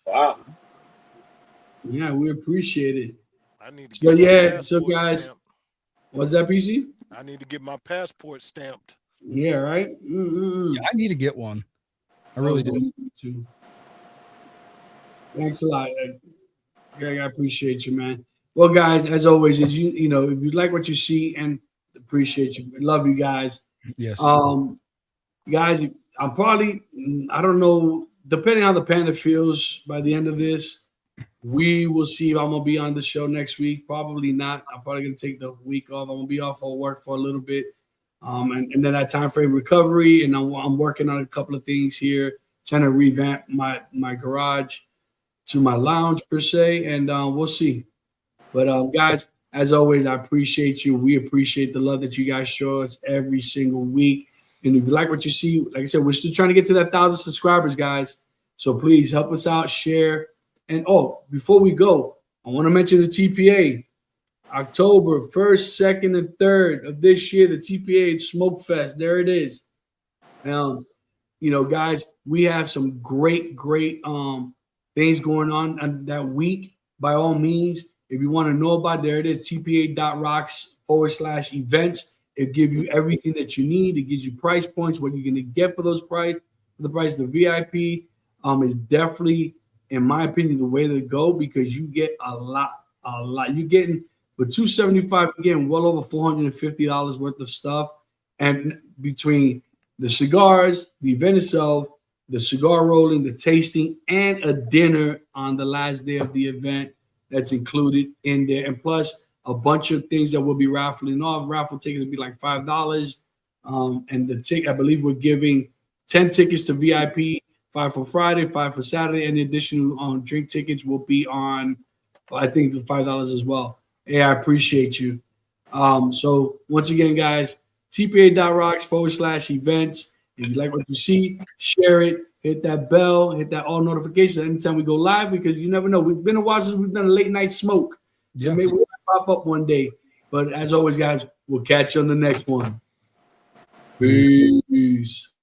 Wow. Yeah, we appreciate it. I need to So get my yeah, so passport guys, stamped. what's that, PC? I need to get my passport stamped. Yeah, right. Yeah, I need to get one. I really do. Too. Thanks a lot. Greg, I appreciate you, man. Well, guys, as always, as you know, if you like what you see, and appreciate you, love you guys. Yes. Guys, I'm probably, I don't know, depending on how the Panda feels by the end of this, we will see if I'm gonna be on the show next week. Probably not. I'm probably gonna take the week off. I'm gonna be off for work for a little bit, and then that time frame recovery. And I'm working on a couple of things here, trying to revamp my garage to my lounge per se, and we'll see. But guys, as always, I appreciate you. We appreciate the love that you guys show us every single week. And if you like what you see, like I said, we're still trying to get to that 1,000 subscribers, guys. So please help us out, share. And before we go, I want to mention the TPA. October 1st, 2nd, and 3rd of this year, the TPA Smoke Fest. There it is. Guys, we have some great things going on that week. By all means, if you want to know about it, there it is, tpa.rocks/events. It'll give you everything that you need. It gives you price points, what you're going to get for those price. For the price of the VIP is definitely, in my opinion, the way to go, because you get a lot. You're getting, for $275, you're getting well over $450 worth of stuff. And between the cigars, the event itself, the cigar rolling, the tasting, and a dinner on the last day of the event that's included in there. And plus a bunch of things that we'll be raffling off. Raffle tickets will be like $5. And the ticket, I believe we're giving 10 tickets to VIP, 5 for Friday, 5 for Saturday, and the additional drink tickets will be on, I think, the $5 as well. Hey, I appreciate you. So once again, guys, tpa.rocks/events. If you like what you see, share it, hit that bell, hit that all notifications anytime we go live, because you never know. We've been a while since we've done a late night smoke. Yeah. Maybe we'll pop up one day. But as always, guys, we'll catch you on the next one. Peace.